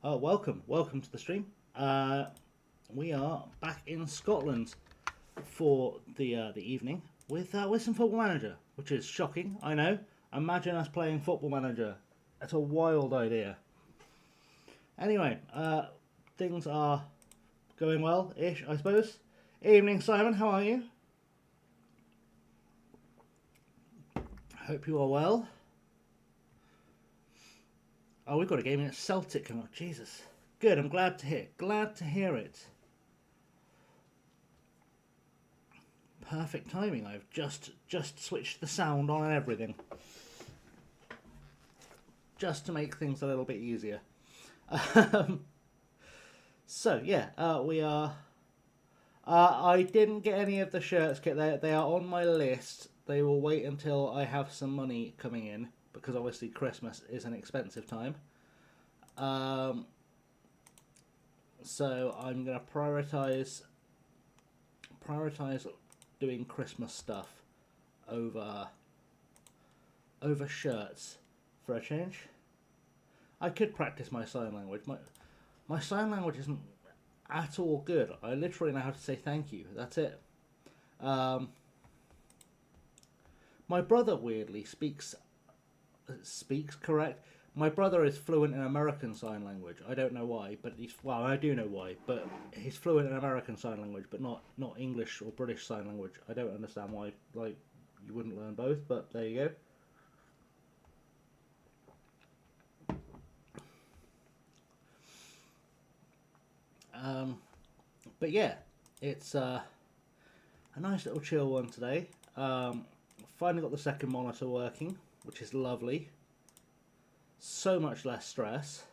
Welcome to the stream. We are back in Scotland for the evening with some Football Manager, which is shocking. I know. Imagine us playing Football Manager. That's a wild idea. Anyway, things are going well-ish, I suppose. Evening, Simon. How are you? Hope you are well. Oh, we've got a game against Celtic coming up. Jesus. Good, I'm glad to hear. Glad to hear it. Perfect timing. I've just switched the sound on and everything. Just to make things a little bit easier. So, yeah, we are... I didn't get any of the shirts. They are on my list. They will wait until I have some money coming in, because obviously Christmas is an expensive time. So I'm going to prioritize doing Christmas stuff over shirts for a change. I could practice my sign language. My sign language isn't at all good. I literally know how to say thank you. That's it. My brother weirdly speaks correct. My brother is fluent in American Sign Language. I don't know why, but I do know why, but he's fluent in American Sign Language, but not English or British Sign Language. I don't understand why, you wouldn't learn both, but there you go. But yeah, it's a nice little chill one today. Finally got the second monitor working, which is lovely. So much less stress.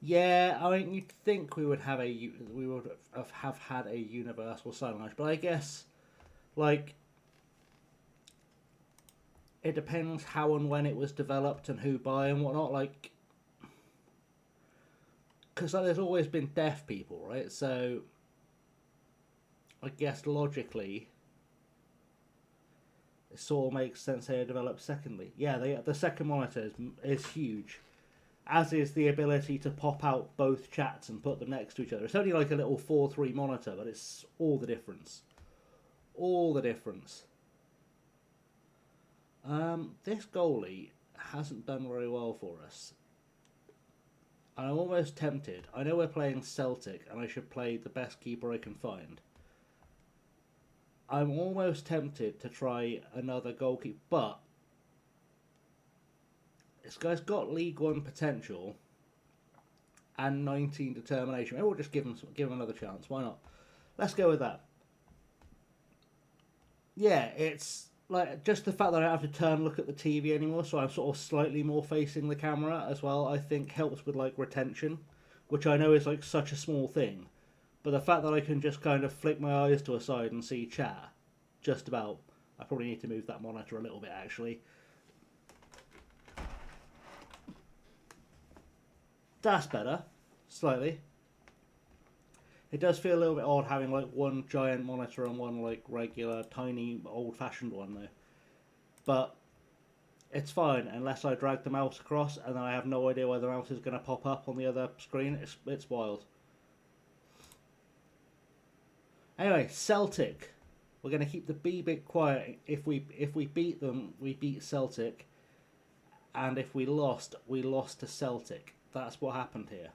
Yeah, I mean, you'd think we would have had a universal sign language, but I guess it depends how and when it was developed and who by and whatnot. Because there's always been deaf people, right? So I guess logically, it sort of makes sense they developed secondly. Yeah, the second monitor is huge, as is the ability to pop out both chats and put them next to each other. It's only like a little 4:3 monitor, but it's all the difference. All the difference. This goalie hasn't done very well for us. I'm almost tempted. I know we're playing Celtic, and I should play the best keeper I can find. I'm almost tempted to try another goalkeeper, but this guy's got League One potential and 19 determination. Maybe we'll just give him another chance. Why not? Let's go with that. Yeah, it's just the fact that I don't have to turn and look at the TV anymore, so I'm sort of slightly more facing the camera as well. I think helps with retention, which I know is such a small thing. But the fact that I can just kind of flick my eyes to a side and see chat, just about. I probably need to move that monitor a little bit, actually. That's better. Slightly. It does feel a little bit odd having one giant monitor and one regular, tiny, old-fashioned one, though. But it's fine, unless I drag the mouse across and then I have no idea where the mouse is going to pop up on the other screen. It's wild. Anyway, Celtic. We're going to keep the B bit quiet. If we beat them, we beat Celtic. And if we lost to Celtic. That's what happened here.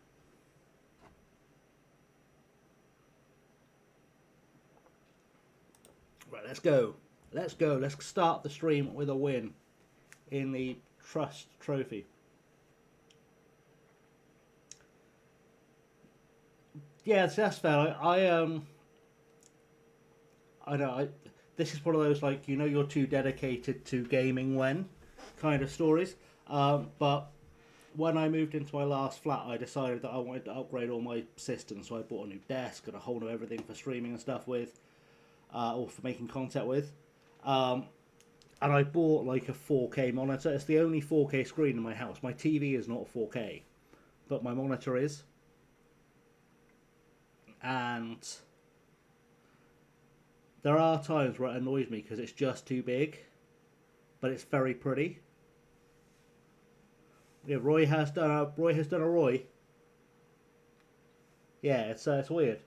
Right, let's go. Let's go. Let's start the stream with a win in the Trust Trophy. Yeah, that's fair. I know. This is one of those you're too dedicated to gaming when kind of stories. But when I moved into my last flat, I decided that I wanted to upgrade all my systems, so I bought a new desk and a whole new everything for streaming and stuff with, or for making content with. And I bought a 4K monitor. It's the only 4K screen in my house. My TV is not 4K, but my monitor is. And there are times where it annoys me because it's just too big, but it's very pretty. Yeah, Roy has done a Roy. Yeah, it's weird.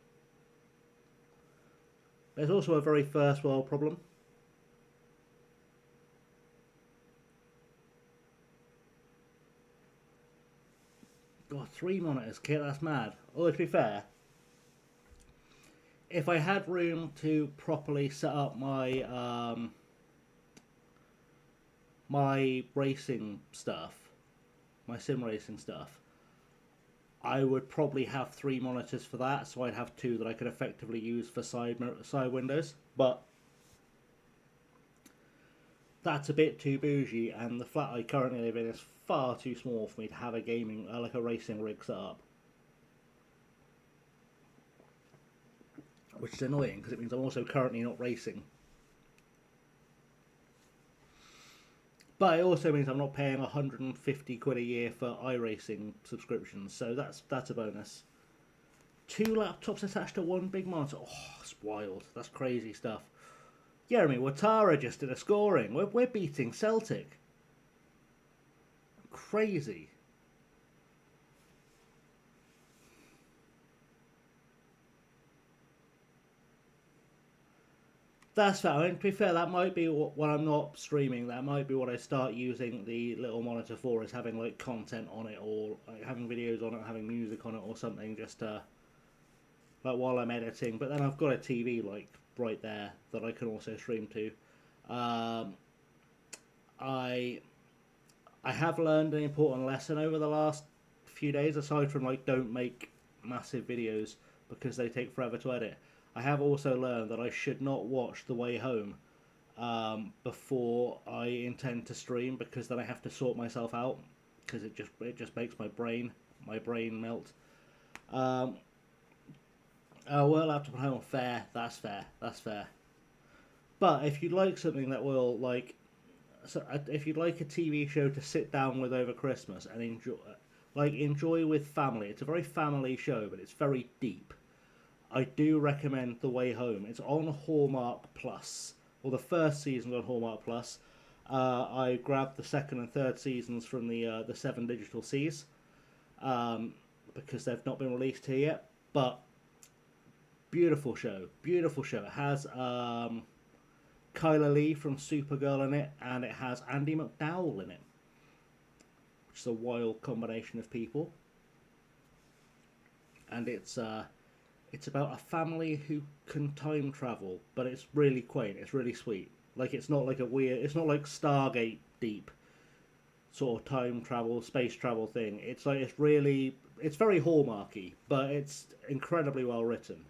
There's also a very first world problem. God, 3 monitors, kid, that's mad. Although to be fair, if I had room to properly set up my racing stuff, my sim racing stuff, I would probably have 3 monitors for that, so I'd have 2 that I could effectively use for side windows. But that's a bit too bougie, and the flat I currently live in is far too small for me to have a gaming, like a racing rig set up. Which is annoying, because it means I'm also currently not racing. But it also means I'm not paying 150 quid a year for iRacing subscriptions, so that's a bonus. 2 laptops attached to 1 big monitor. Oh, that's wild. That's crazy stuff. Jeremy, Watara just did a scoring. We're beating Celtic. Crazy. That's fair. I mean, to be fair, that might be when I'm not streaming. That might be what I start using the little monitor for, is having like content on it, or like, having videos on it, or having music on it, or something, just like while I'm editing. But then I've got a TV like right there that I can also stream to. I have learned an important lesson over the last few days, aside from like don't make massive videos because they take forever to edit. I have also learned that I should not watch The Way Home before I intend to stream, because then I have to sort myself out, because it just makes my brain melt. Oh well, laptop at home, fair. That's fair. But if you'd like something that will if you'd like a TV show to sit down with over Christmas and enjoy with family, it's a very family show, but it's very deep. I do recommend The Way Home. It's on Hallmark Plus. Well, the first season's on Hallmark Plus. I grabbed the second and third seasons from the 7 Digital Cs because they've not been released here yet. But beautiful show. It has Kyla Lee from Supergirl in it, and it has Andy McDowell in it, which is a wild combination of people. And it's about a family who can time travel, but it's really quaint. It's really sweet. Like, it's not like it's not like Stargate deep sort of time travel, space travel thing. It's very Hallmarky, but it's incredibly well written.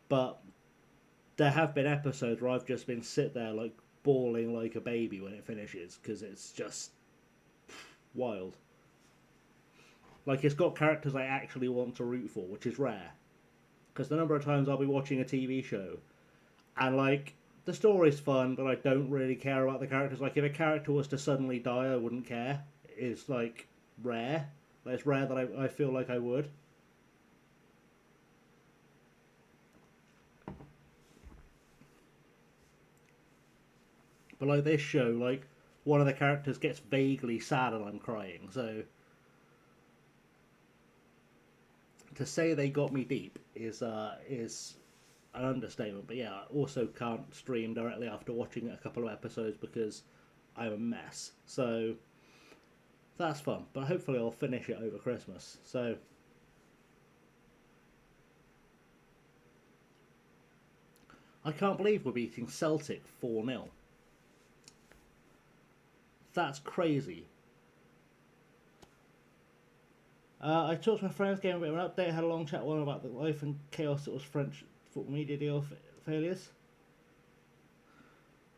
But there have been episodes where I've just been sit there like bawling like a baby when it finishes, because it's just wild. Like, it's got characters I actually want to root for, which is rare. Because the number of times I'll be watching a TV show, and, like, the story's fun, but I don't really care about the characters. Like, if a character was to suddenly die, I wouldn't care. It's, like, rare. Like, it's rare that I feel like I would. But, like, this show, like, one of the characters gets vaguely sad and I'm crying, so... To say they got me deep is an understatement. But yeah, I also can't stream directly after watching a couple of episodes because I'm a mess. So that's fun. But hopefully I'll finish it over Christmas. So I can't believe we're beating Celtic 4-0. That's crazy. I talked to my friends, gave a bit of an update, had a long chat with them about the life and chaos that was French football media deal failures.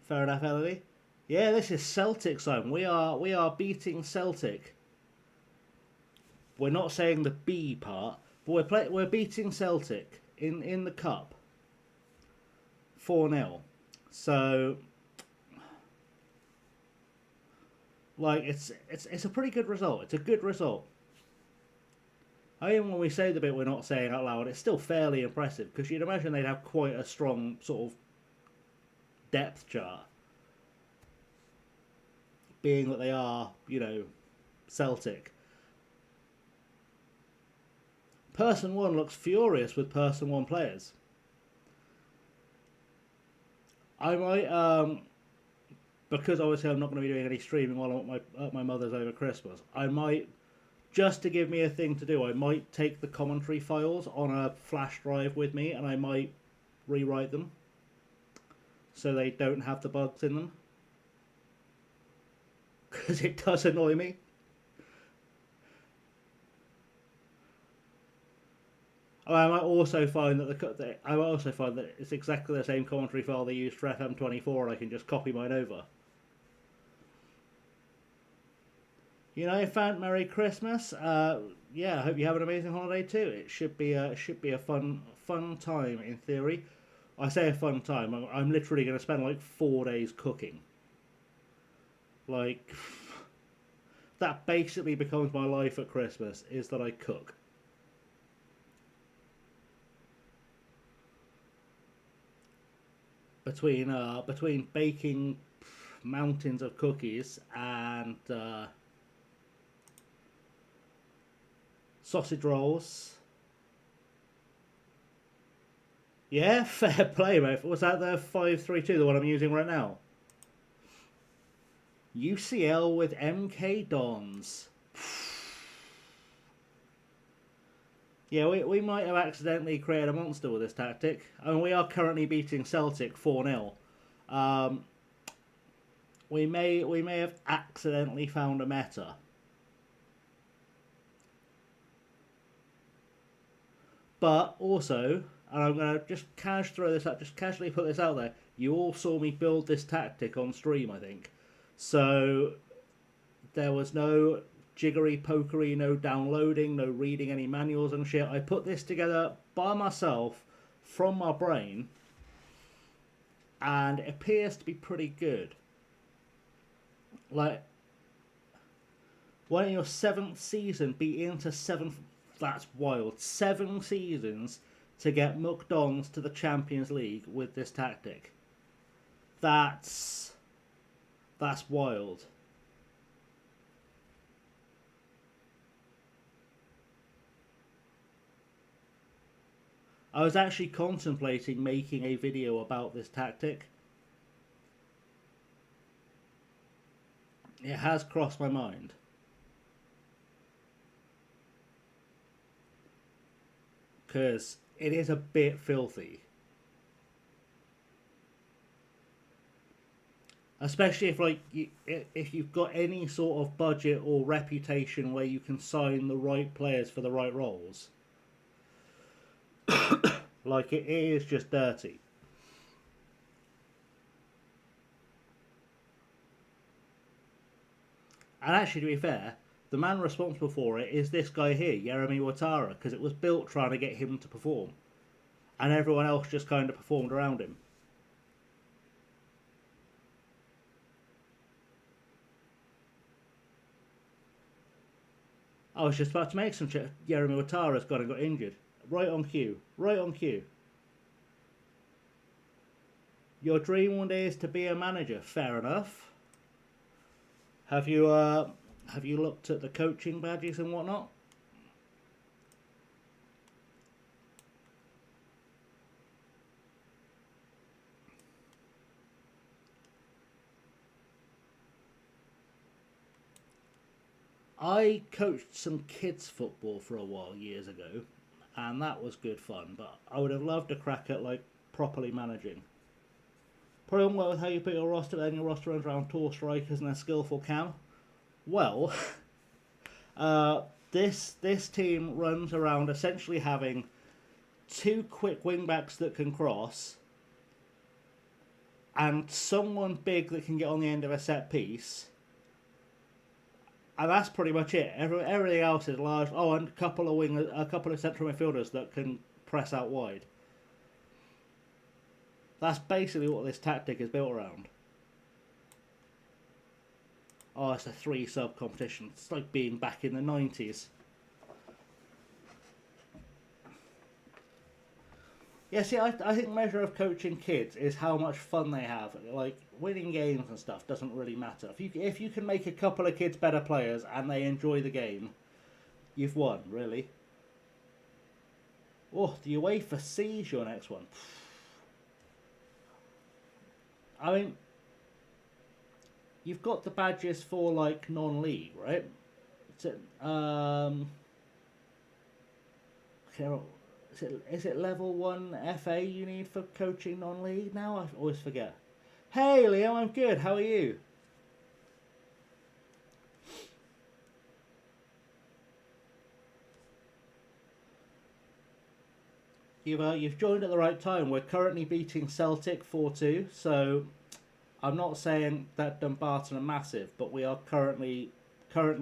Fair enough, Elodie. Yeah, this is Celtic zone. We are beating Celtic. We're not saying the B part, but we're beating Celtic in the cup 4-0. So, like, it's a pretty good result. It's a good result. I mean, when we say the bit we're not saying out loud, it's still fairly impressive because you'd imagine they'd have quite a strong sort of depth chart, being that they are, Celtic. Person 1 looks furious with Person 1 players. I might, because obviously I'm not going to be doing any streaming while I'm at my mother's over Christmas, I might, just to give me a thing to do, I might take the commentary files on a flash drive with me and I might rewrite them so they don't have the bugs in them. Because it does annoy me. I might also find that it's exactly the same commentary file they used for FM24 and I can just copy mine over. Fant, Merry Christmas. Yeah, I hope you have an amazing holiday too. It should be a fun time in theory. I say a fun time. I'm literally going to spend like 4 days cooking. Like, that basically becomes my life at Christmas, is that I cook. Between baking mountains of cookies and sausage rolls. Yeah, fair play, mate. Was that the 532, the one I'm using right now? UCL with MK Dons. Yeah, we might have accidentally created a monster with this tactic. I mean, we are currently beating Celtic 4-0. We may have accidentally found a meta. But also, and I'm going to just casually put this out there, you all saw me build this tactic on stream, I think. So there was no jiggery pokery, no downloading, no reading any manuals and shit. I put this together by myself from my brain and it appears to be pretty good. Like, why in your 7th season be into 7th? That's wild. 7 seasons to get McDonald's to the Champions League with this tactic. That's wild. I was actually contemplating making a video about this tactic. It has crossed my mind. Because it is a bit filthy. Especially if you've got any sort of budget or reputation where you can sign the right players for the right roles. Like, it is just dirty. And actually, to be fair, the man responsible for it is this guy here, Yeremy Watara, because it was built trying to get him to perform. And everyone else just kind of performed around him. I was just about to make some shit. Yeremy Watara's got injured. Right on cue. Right on cue. Your dream one day is to be a manager. Fair enough. Have you looked at the coaching badges and whatnot? I coached some kids football for a while years ago, and that was good fun, but I would have loved a crack at like properly managing. Problem with how you put your roster, then your roster runs around tall strikers and a skillful cam. Well, this team runs around essentially having 2 quick wingbacks that can cross, and someone big that can get on the end of a set piece. And that's pretty much it. Everything else is large. Oh, and a couple of central midfielders that can press out wide. That's basically what this tactic is built around. Oh, it's a 3-sub competition. It's like being back in the 90s. Yeah, see, I think measure of coaching kids is how much fun they have. Like, winning games and stuff doesn't really matter. If you can make a couple of kids better players and they enjoy the game, you've won, really. Oh, the UEFA C's your next one. I mean, you've got the badges for, like, non-league, right? Okay, is it level 1 FA you need for coaching non-league now? I always forget. Hey, Leo, I'm good. How are you? You've joined at the right time. We're currently beating Celtic 4-2, so I'm not saying that Dumbarton are massive, but we are currently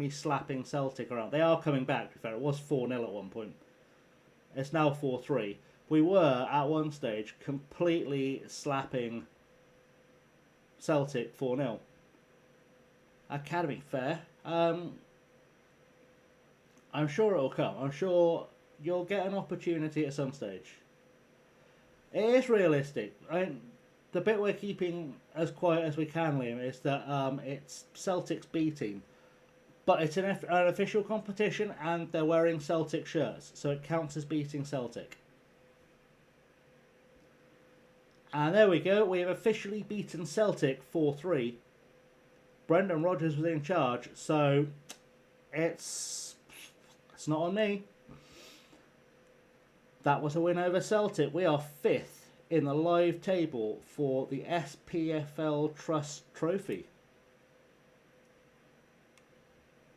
slapping Celtic around. They are coming back, to be fair. It was 4-0 at one point. It's now 4-3. We were, at one stage, completely slapping Celtic 4-0. Academy, fair. I'm sure it'll come. I'm sure you'll get an opportunity at some stage. It is realistic. The bit we're keeping as quiet as we can, Liam, is that it's Celtic's B team. But it's an official competition and they're wearing Celtic shirts, so it counts as beating Celtic. And there we go, we have officially beaten Celtic 4-3. Brendan Rodgers was in charge, so it's not on me. That was a win over Celtic. We are 5th in the live table for the SPFL Trust Trophy.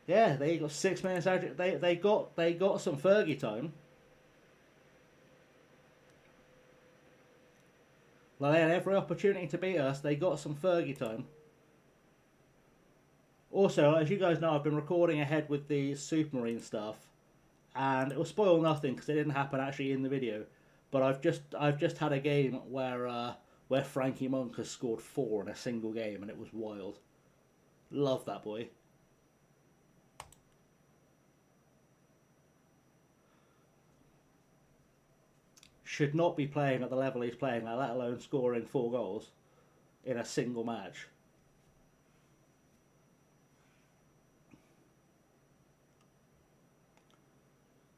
Yeah, they got 6 minutes out. They got some Fergie time. Well, they had every opportunity to beat us. They got some Fergie time. Also, as you guys know, I've been recording ahead with the Supermarine stuff, and it will spoil nothing because it didn't happen actually in the video. But I've just had a game where Frankie Monk has scored 4 in a single game, and it was wild. Love that boy. Should not be playing at the level he's playing at, let alone scoring 4 goals in a single match.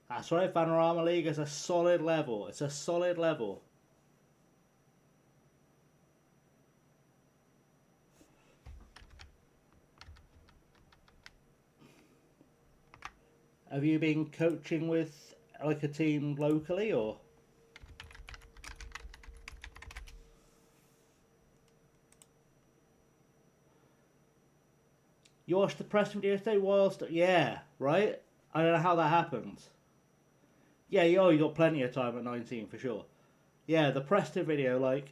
That's right, Panorama League is a solid level. It's a solid level. Have you been coaching with like a team locally or? You watched the Preston video today whilst... Yeah, right? I don't know how that happened. Yeah, you got plenty of time at 19 for sure. Yeah, the Preston video, like...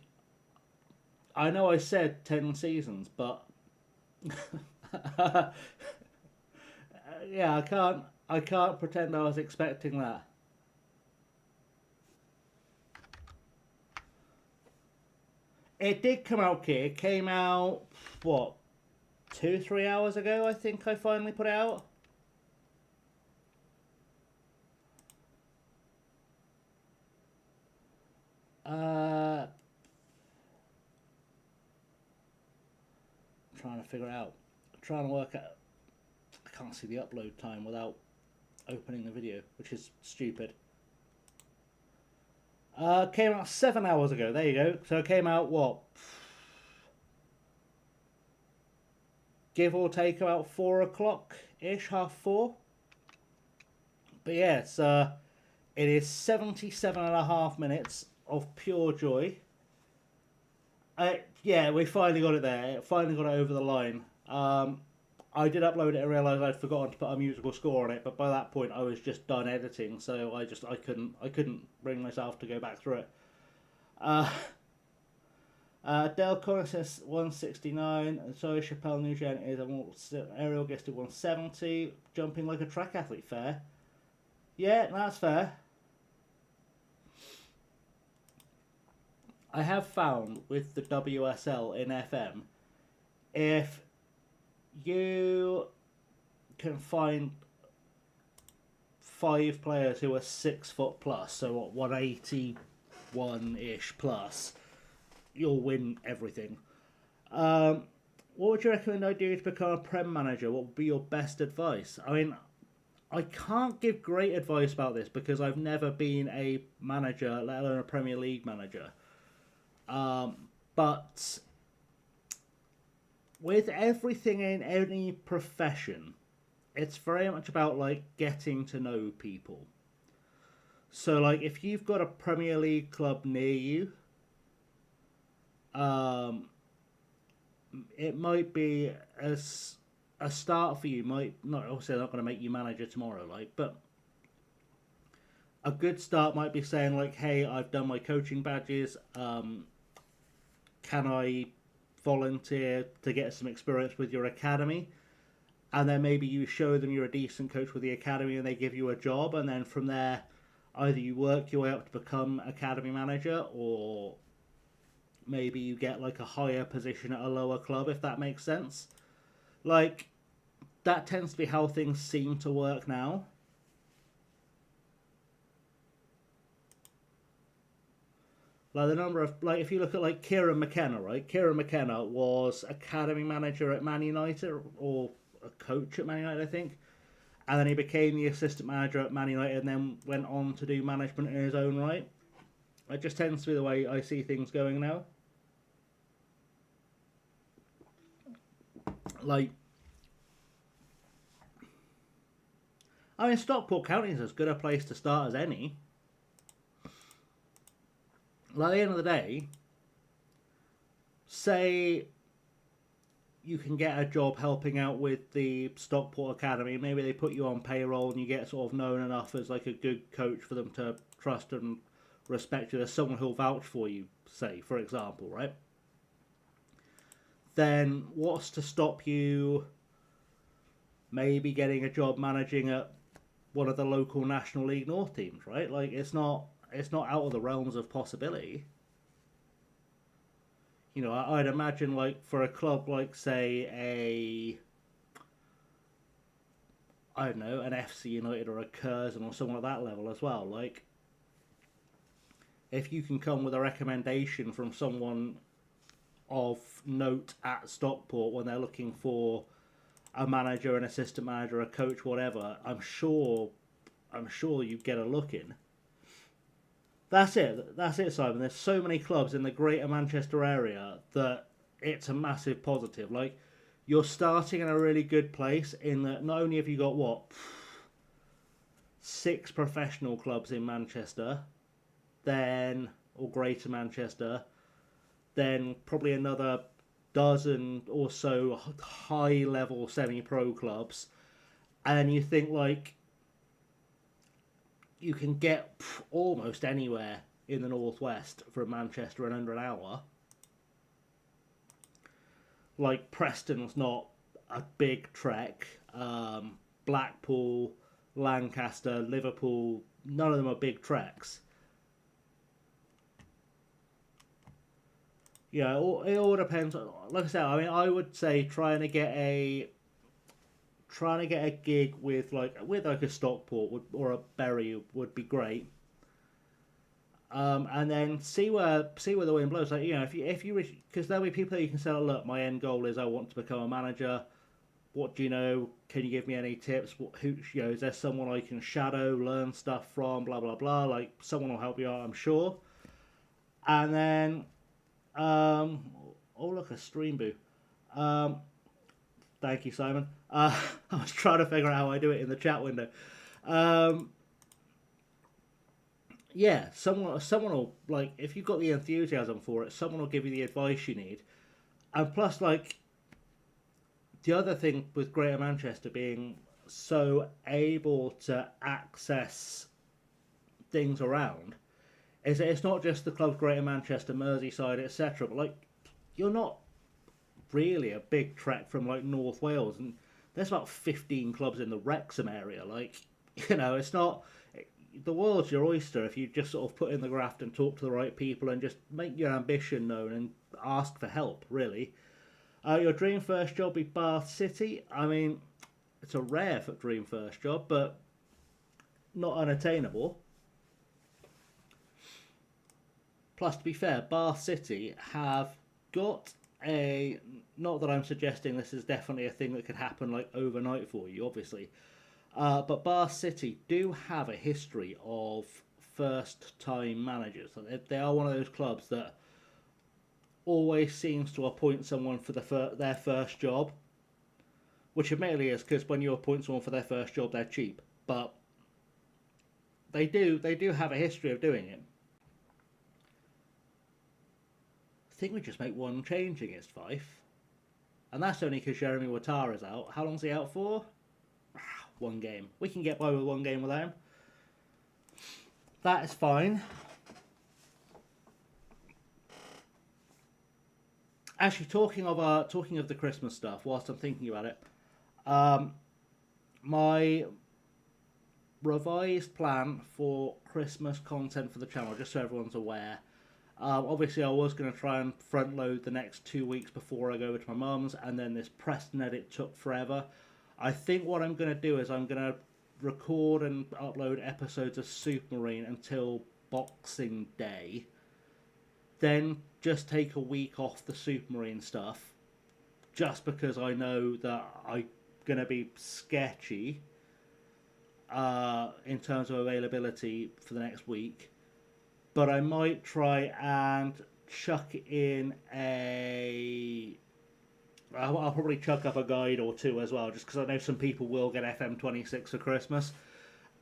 I know I said 10 seasons, but... yeah, I can't pretend I was expecting that. It did come out, kid. It came out, what, 2-3 hours ago, I think I finally put it out. Trying to figure it out. Trying to work out. I can't see the upload time without opening the video, which is stupid. Came out 7 hours ago. There you go. So it came out, what? Give or take about 4 o'clock-ish, half 4. But yeah, it is 77.5 minutes of pure joy. Yeah, we finally got it there. Finally got it over the line. I did upload it and realised I'd forgotten to put a musical score on it, but by that point I was just done editing, so I couldn't bring myself to go back through it. Dale Collins says 169, and so Chappelle Nugent is Ariel Guest at 170, jumping like a track athlete. Fair. Yeah, that's fair. I have found with the WSL in FM, if you can find 5 players who are 6 foot plus, so what, 180 1-ish plus, you'll win everything. What would you recommend I do to become a Prem manager? What would be your best advice? I mean, I can't give great advice about this because I've never been a manager, let alone a Premier League manager. But with everything in any profession, it's very much about like getting to know people. So like if you've got a Premier League club near you, it might be as a start for you. Might not obviously they're not going to make you manager tomorrow, like, but a good start might be saying like, "Hey, I've done my coaching badges. Can I volunteer to get some experience with your academy?" And then maybe you show them you're a decent coach with the academy, and they give you a job, and then from there, either you work your way up to become academy manager, or maybe you get like a higher position at a lower club, if that makes sense. Like, that tends to be how things seem to work now. Like the number of, like, if you look at like Kieran McKenna, right? Kieran McKenna was academy manager at Man United, or a coach at Man United, I think. And then he became the assistant manager at Man United and then went on to do management in his own right. It just tends to be the way I see things going now. Like, I mean, Stockport County is as good a place to start as any. Like, at the end of the day, say you can get a job helping out with the Stockport Academy. Maybe they put you on payroll and you get sort of known enough as like a good coach for them to trust and respect you. There's someone who'll vouch for you, say, for example, right? Then what's to stop you maybe getting a job managing at one of the local National League North teams, right? Like, it's not out of the realms of possibility. You know, I'd imagine, like, for a club like, say, I don't know, an FC United or a Curzon or someone at that level as well, like, if you can come with a recommendation from someone of note at Stockport when they're looking for a manager, an assistant manager, a coach, whatever, I'm sure you get a look in. That's it, Simon. There's so many clubs in the Greater Manchester area that it's a massive positive. Like, you're starting in a really good place in that not only have you got, 6 professional clubs in Manchester, then, or Greater Manchester, then probably another dozen or so high-level semi-pro clubs, and you think, like, you can get almost anywhere in the northwest from Manchester in under an hour. Like, Preston's not a big trek. Blackpool, Lancaster, Liverpool, none of them are big treks. Yeah, it all depends. Like I said, I mean, I would say trying to get a gig with a Stockport or a Bury would be great. And then see where the wind blows. Like, you know, if you because there'll be people that you can say, oh, look, my end goal is I want to become a manager. What do you know? Can you give me any tips? Is there someone I can shadow, learn stuff from? Blah blah blah. Like, someone will help you out, I'm sure. And then, oh look, a stream boo. Thank you, Simon. I was trying to figure out how I do it in the chat window. Yeah, someone will, like, if you've got the enthusiasm for it, someone will give you the advice you need. And plus, like, the other thing with Greater Manchester being so able to access things around is that it's not just the clubs Greater Manchester, Merseyside, etc. But, like, you're not really a big trek from, like, North Wales, and there's about 15 clubs in the Wrexham area. Like, you know, it's not, the world's your oyster if you just sort of put in the graft and talk to the right people and just make your ambition known and ask for help, really. Your dream first job be Bath City. I mean, it's a rare dream first job, but not unattainable. Plus, to be fair, Bath City have got a... Not that I'm suggesting this is definitely a thing that could happen like overnight for you, obviously. But Bath City do have a history of first-time managers. They are one of those clubs that always seems to appoint someone for their first job, which admittedly is because when you appoint someone for their first job, they're cheap. But they do have a history of doing it. I think we just make one change against Fife. And that's only because Jeremy Watara's out. How long's he out for? One game. We can get by with one game without him. That is fine. Actually, talking of the Christmas stuff, whilst I'm thinking about it, my revised plan for Christmas content for the channel, just so everyone's aware. Obviously, I was going to try and front load the next 2 weeks before I go over to my mum's, and then this Preston edit took forever. I think what I'm going to do is I'm going to record and upload episodes of Supermarine until Boxing Day. Then just take a week off the Supermarine stuff, just because I know that I'm going to be sketchy in terms of availability for the next week. But I might try and chuck in I'll probably chuck up a guide or two as well, just because I know some people will get FM26 for Christmas.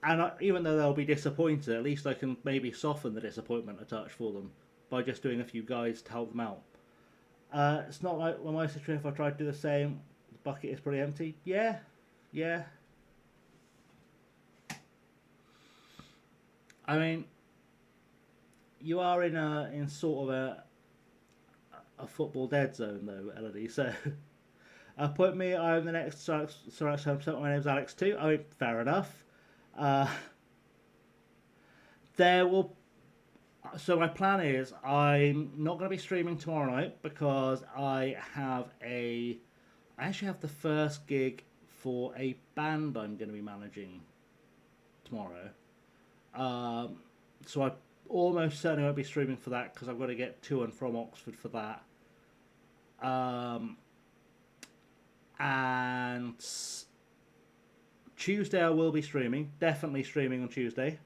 And even though they'll be disappointed, at least I can maybe soften the disappointment a touch for them by just doing a few guides to help them out. It's not like when my situation, if I tried to do the same, the bucket is pretty empty. Yeah. I mean, you are in sort of a football dead zone though, Elodie. So put me. I'm the next. Sorry, my name's Alex too. I mean, fair enough. There will. So my plan is I'm not going to be streaming tomorrow night because I actually have the first gig for a band I'm going to be managing tomorrow. So I almost certainly won't be streaming for that because I've got to get to and from Oxford for that. And Tuesday I will be streaming. Definitely streaming on Tuesday.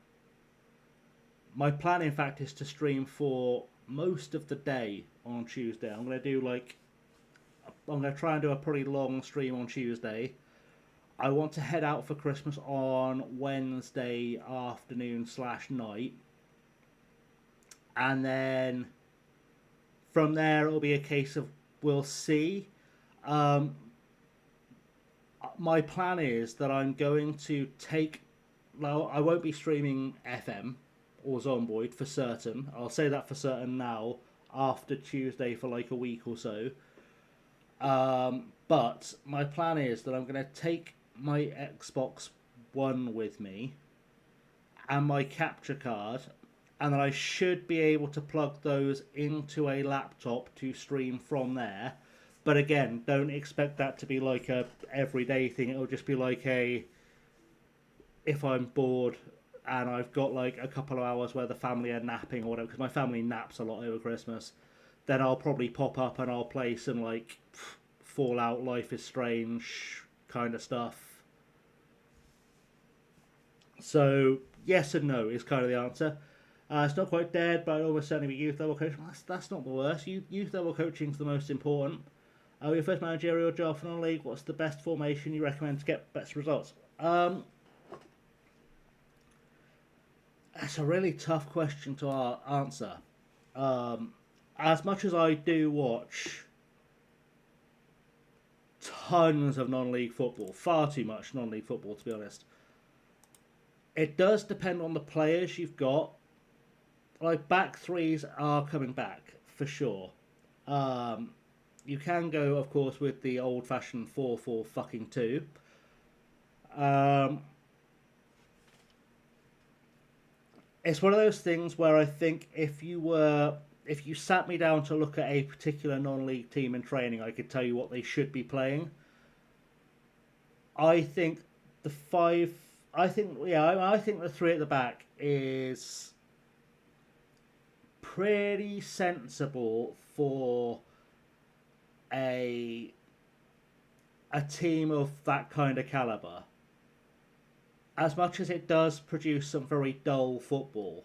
My plan, in fact, is to stream for most of the day on Tuesday. I'm going to try and do a pretty long stream on Tuesday. I want to head out for Christmas on Wednesday afternoon/night. And then from there, it'll be a case of we'll see. My plan is that I'm going to I won't be streaming FM or Zomboid for certain. I'll say that for certain now, after Tuesday for like a week or so. But my plan is that I'm going to take my Xbox One with me and my capture card, and then I should be able to plug those into a laptop to stream from there. But again, don't expect that to be like a everyday thing. It'll just be like if I'm bored and I've got like a couple of hours where the family are napping or whatever, because my family naps a lot over Christmas, then I'll probably pop up and I'll play some like Fallout, Life is Strange kind of stuff. So yes and no is kind of the answer. It's not quite dead, but I'd almost certainly be youth level coaching. That's not the worst. Youth level coaching is the most important. Your first managerial job for non-league, what's the best formation you recommend to get best results? That's a really tough question to answer. As much as I do watch tons of non-league football, far too much non-league football to be honest, it does depend on the players you've got. Like, back threes are coming back for sure. You can go, of course, with the old-fashioned 4-4-2. It's one of those things where I think if you sat me down to look at a particular non-league team in training, I could tell you what they should be playing. I think the three at the back is pretty sensible for a team of that kind of caliber. As much as it does produce some very dull football.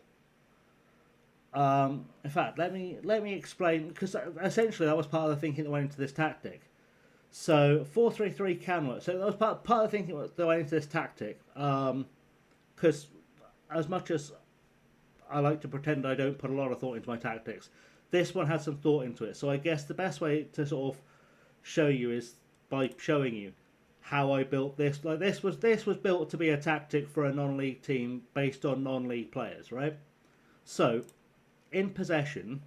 In fact, let me explain, because essentially that was part of the thinking that went into this tactic. So 4-3-3 can work. So that was part of the thinking that went into this tactic. Because as much as I like to pretend I don't put a lot of thought into my tactics, this one had some thought into it. So I guess the best way to sort of show you is by showing you how I built this. Like this was built to be a tactic for a non-league team based on non-league players, right? So in possession,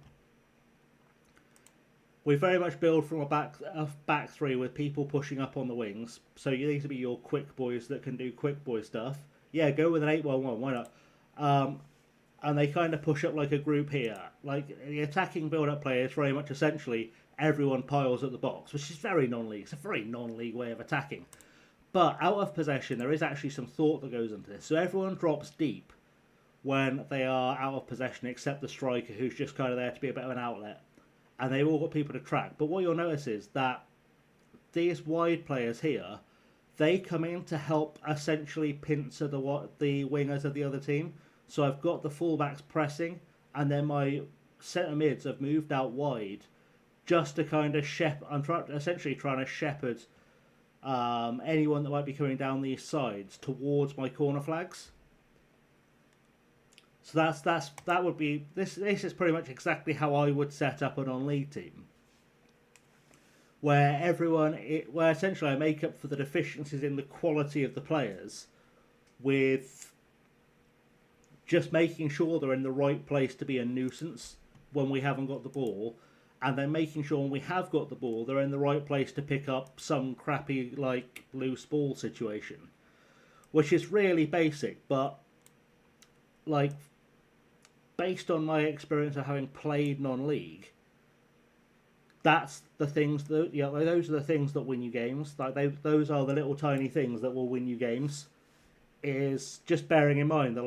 we very much build from a back three with people pushing up on the wings. So you need to be your quick boys that can do quick boy stuff. Yeah, go with an 8-1-1. Why not? And they kind of push up like a group here. Like the attacking build-up play is very much essentially everyone piles at the box, which is very non-league. It's a very non-league way of attacking. But out of possession, there is actually some thought that goes into this. So everyone drops deep when they are out of possession, except the striker, who's just kind of there to be a bit of an outlet. And they've all got people to track. But what you'll notice is that these wide players here, they come in to help essentially pincer the wingers of the other team. So I've got the fullbacks pressing, and then my centre mids have moved out wide just to kind of essentially trying to shepherd anyone that might be coming down these sides towards my corner flags. So that would be this is pretty much exactly how I would set up a non-league team, where essentially I make up for the deficiencies in the quality of the players with just making sure they're in the right place to be a nuisance when we haven't got the ball, and then making sure when we have got the ball they're in the right place to pick up some crappy like loose ball situation, which is really basic, but like based on my experience of having played non-league, that's the things that those are the things that win you games. Like those are the little tiny things that will win you games. Is just bearing in mind that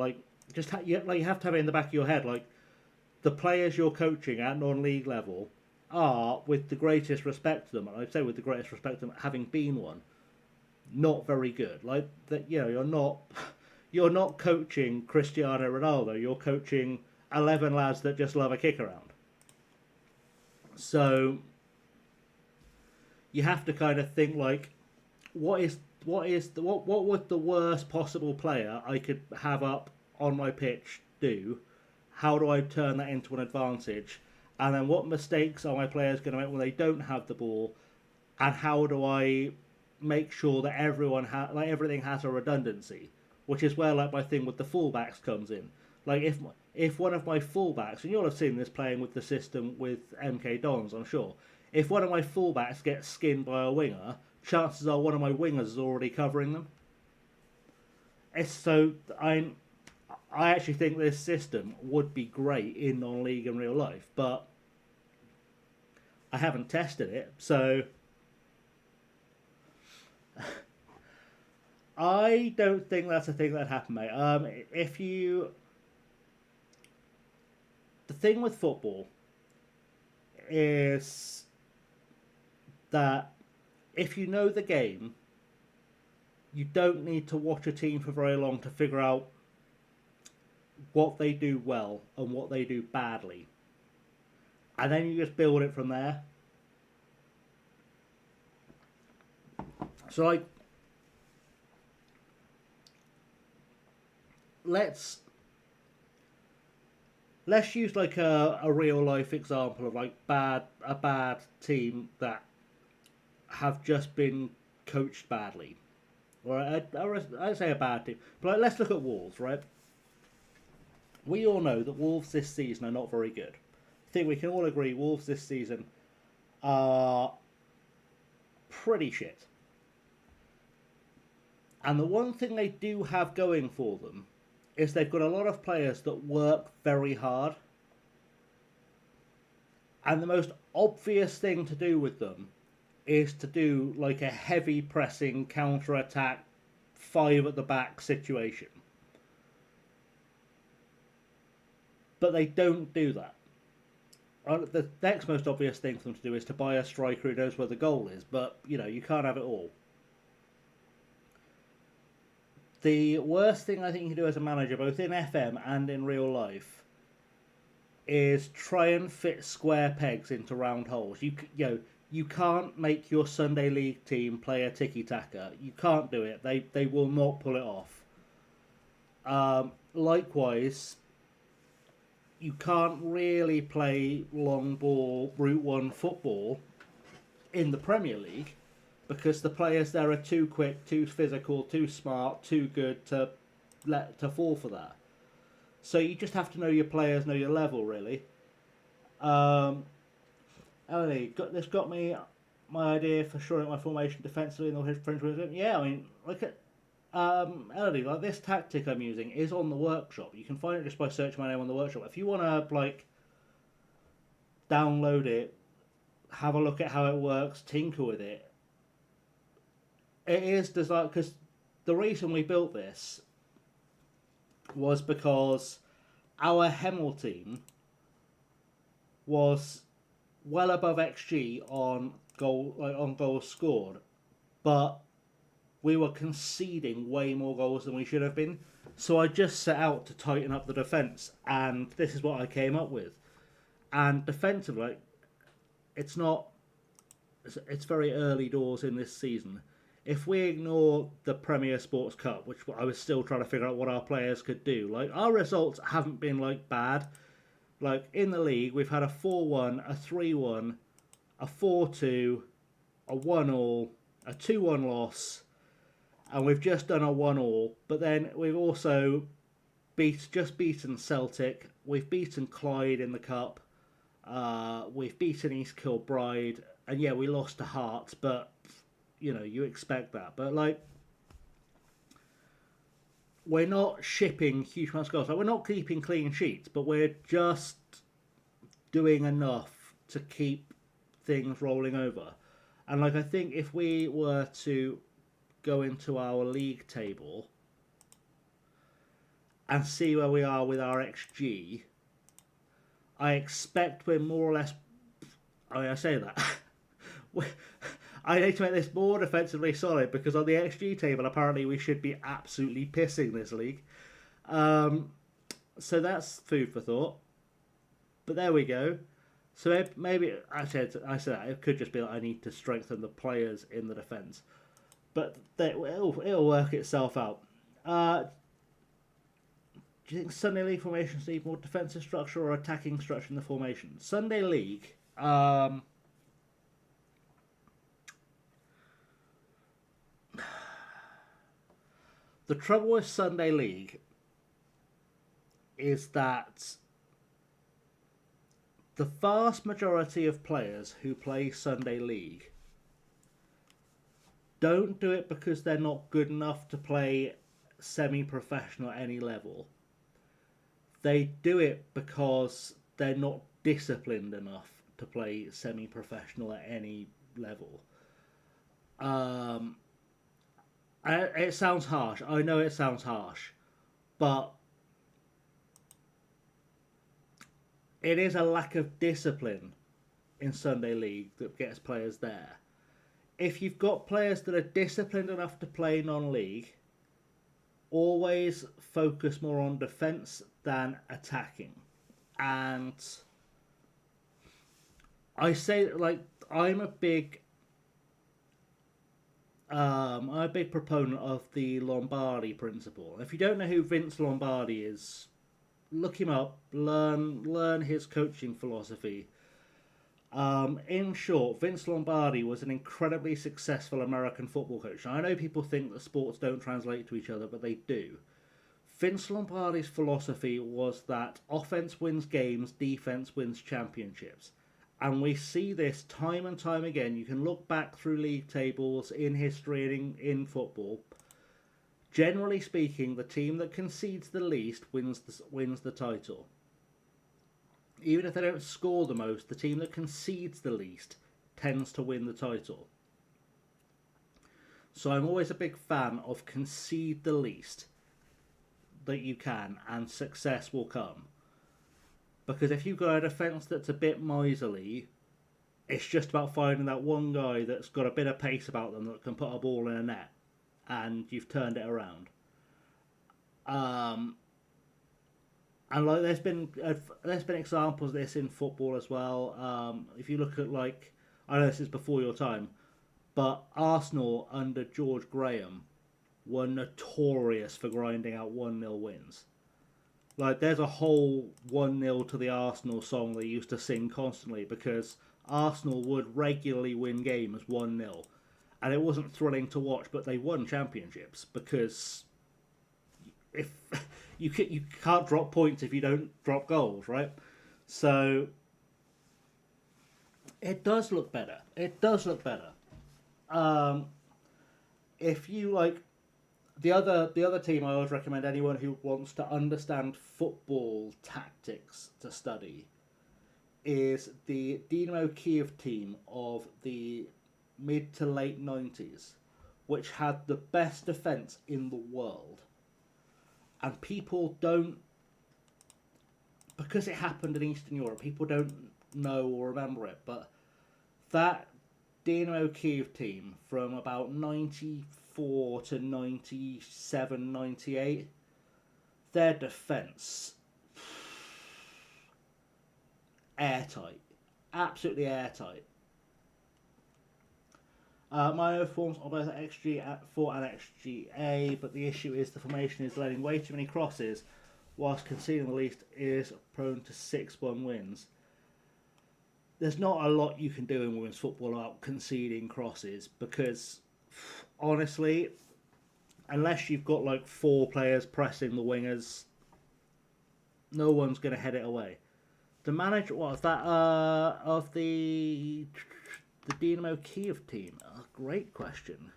you have to have it in the back of your head, like the players you're coaching at non-league level are, with the greatest respect to them, and I'd say with the greatest respect to them, having been one, not very good. Like that, you're not coaching Cristiano Ronaldo. You're coaching 11 lads that just love a kick around. So you have to kind of think like, what would the worst possible player I could have up on my pitch do? How do I turn that into an advantage? And then what mistakes are my players going to make when they don't have the ball? And how do I make sure that everything has a redundancy? Which is where my thing with the fullbacks comes in. Like if one of my fullbacks, and you'll have seen this playing with the system with MK Dons, I'm sure. If one of my fullbacks gets skinned by a winger, chances are one of my wingers is already covering them. I actually think this system would be great in non-league and real life, but I haven't tested it, so I don't think that's a thing that happened, mate. The thing with football is that if you know the game, you don't need to watch a team for very long to figure out what they do well and what they do badly. And then you just build it from there. So let's use like a real life example of like a bad team have just been coached badly, or I'd say a bad team. But let's look at Wolves, right? We all know that Wolves this season are not very good. I think we can all agree Wolves this season are pretty shit. And the one thing they do have going for them is they've got a lot of players that work very hard. And the most obvious thing to do with them is to do like a heavy pressing, counter-attack, 5 at the back situation. But they don't do that. The next most obvious thing for them to do is to buy a striker who knows where the goal is, but you can't have it all. The worst thing I think you can do as a manager, both in FM and in real life, is try and fit square pegs into round holes. You can't make your Sunday League team play a tiki taka. You can't do it. They will not pull it off. Likewise, you can't really play long ball Route 1 football in the Premier League because the players there are too quick, too physical, too smart, too good to fall for that. So you just have to know your players, know your level, really. This got me my idea for shoring up my formation defensively in the French Wisdom. Yeah, I mean, look at Elodie, like this tactic I'm using is on the workshop. You can find it just by searching my name on the workshop. If you want to download it, have a look at how it works, tinker with it. It is designed because the reason we built this was because our Hemel team was well above XG on goals scored, but we were conceding way more goals than we should have been. So I just set out to tighten up the defence, and this is what I came up with. And defensively, it's very early doors in this season. If we ignore the Premier Sports Cup, which I was still trying to figure out what our players could do, our results haven't been bad. In the league, we've had a 4-1, a 3-1, a 4-2, a 1-1, a 2-1 loss, and we've just done a 1-1. But then we've also beaten Celtic. We've beaten Clyde in the cup. We've beaten East Kilbride, and yeah, we lost to Hearts, but you expect that. But we're not shipping huge amounts of goals. We're not keeping clean sheets, but we're just doing enough to keep things rolling over. And I think if we were to go into our league table and see where we are with our XG, I expect we're more or less. I say that. I need to make this more defensively solid because on the XG table, apparently we should be absolutely pissing this league. So that's food for thought. But there we go. So maybe I said that it could just be I need to strengthen the players in the defence, but it'll work itself out. Do you think Sunday League formations need more defensive structure or attacking structure in the formation? Sunday League. The trouble with Sunday League is that the vast majority of players who play Sunday League don't do it because they're not good enough to play semi-professional at any level. They do it because they're not disciplined enough to play semi-professional at any level. It sounds harsh. I know it sounds harsh, but it is a lack of discipline in Sunday League that gets players there. If you've got players that are disciplined enough to play non-league, always focus more on defence than attacking. And I say I'm a big proponent of the Lombardi principle. If you don't know who Vince Lombardi is, look him up, learn his coaching philosophy. In short, Vince Lombardi was an incredibly successful American football coach. Now, I know people think that sports don't translate to each other, but they do. Vince Lombardi's philosophy was that offense wins games, defense wins championships. And we see this time and time again. You can look back through league tables in history and in football. Generally speaking, the team that concedes the least wins the title. Even if they don't score the most, the team that concedes the least tends to win the title. So I'm always a big fan of concede the least that you can, and success will come. Because if you've got a defence that's a bit miserly, it's just about finding that one guy that's got a bit of pace about them that can put a ball in a net, and you've turned it around. And like there's been examples of this in football as well. If you look at like, I know this is before your time, but Arsenal under George Graham were notorious for grinding out 1-0 wins. Like there's a whole 1-0 to the Arsenal song they used to sing constantly because Arsenal would regularly win games 1-0. And it wasn't thrilling to watch, but they won championships because if you can't drop points if you don't drop goals, right? So it does look better. It does look better. If you like the other team, I always recommend anyone who wants to understand football tactics to study is the Dynamo Kiev team of the mid to late 90s, which had the best defense in the world. And people don't, because it happened in Eastern Europe, people don't know or remember it, but that Dynamo Kiev team from about 94 to 97, 98, their defence, airtight. Absolutely airtight. My own forms are both XG4 and XGA, but the issue is the formation is letting way too many crosses, whilst conceding the least is prone to 6-1 wins. There's not a lot you can do in women's football about conceding crosses, because honestly, unless you've got like 4 players pressing the wingers, no one's going to head it away. The manager, what was that, of the Dynamo Kiev team? Great question.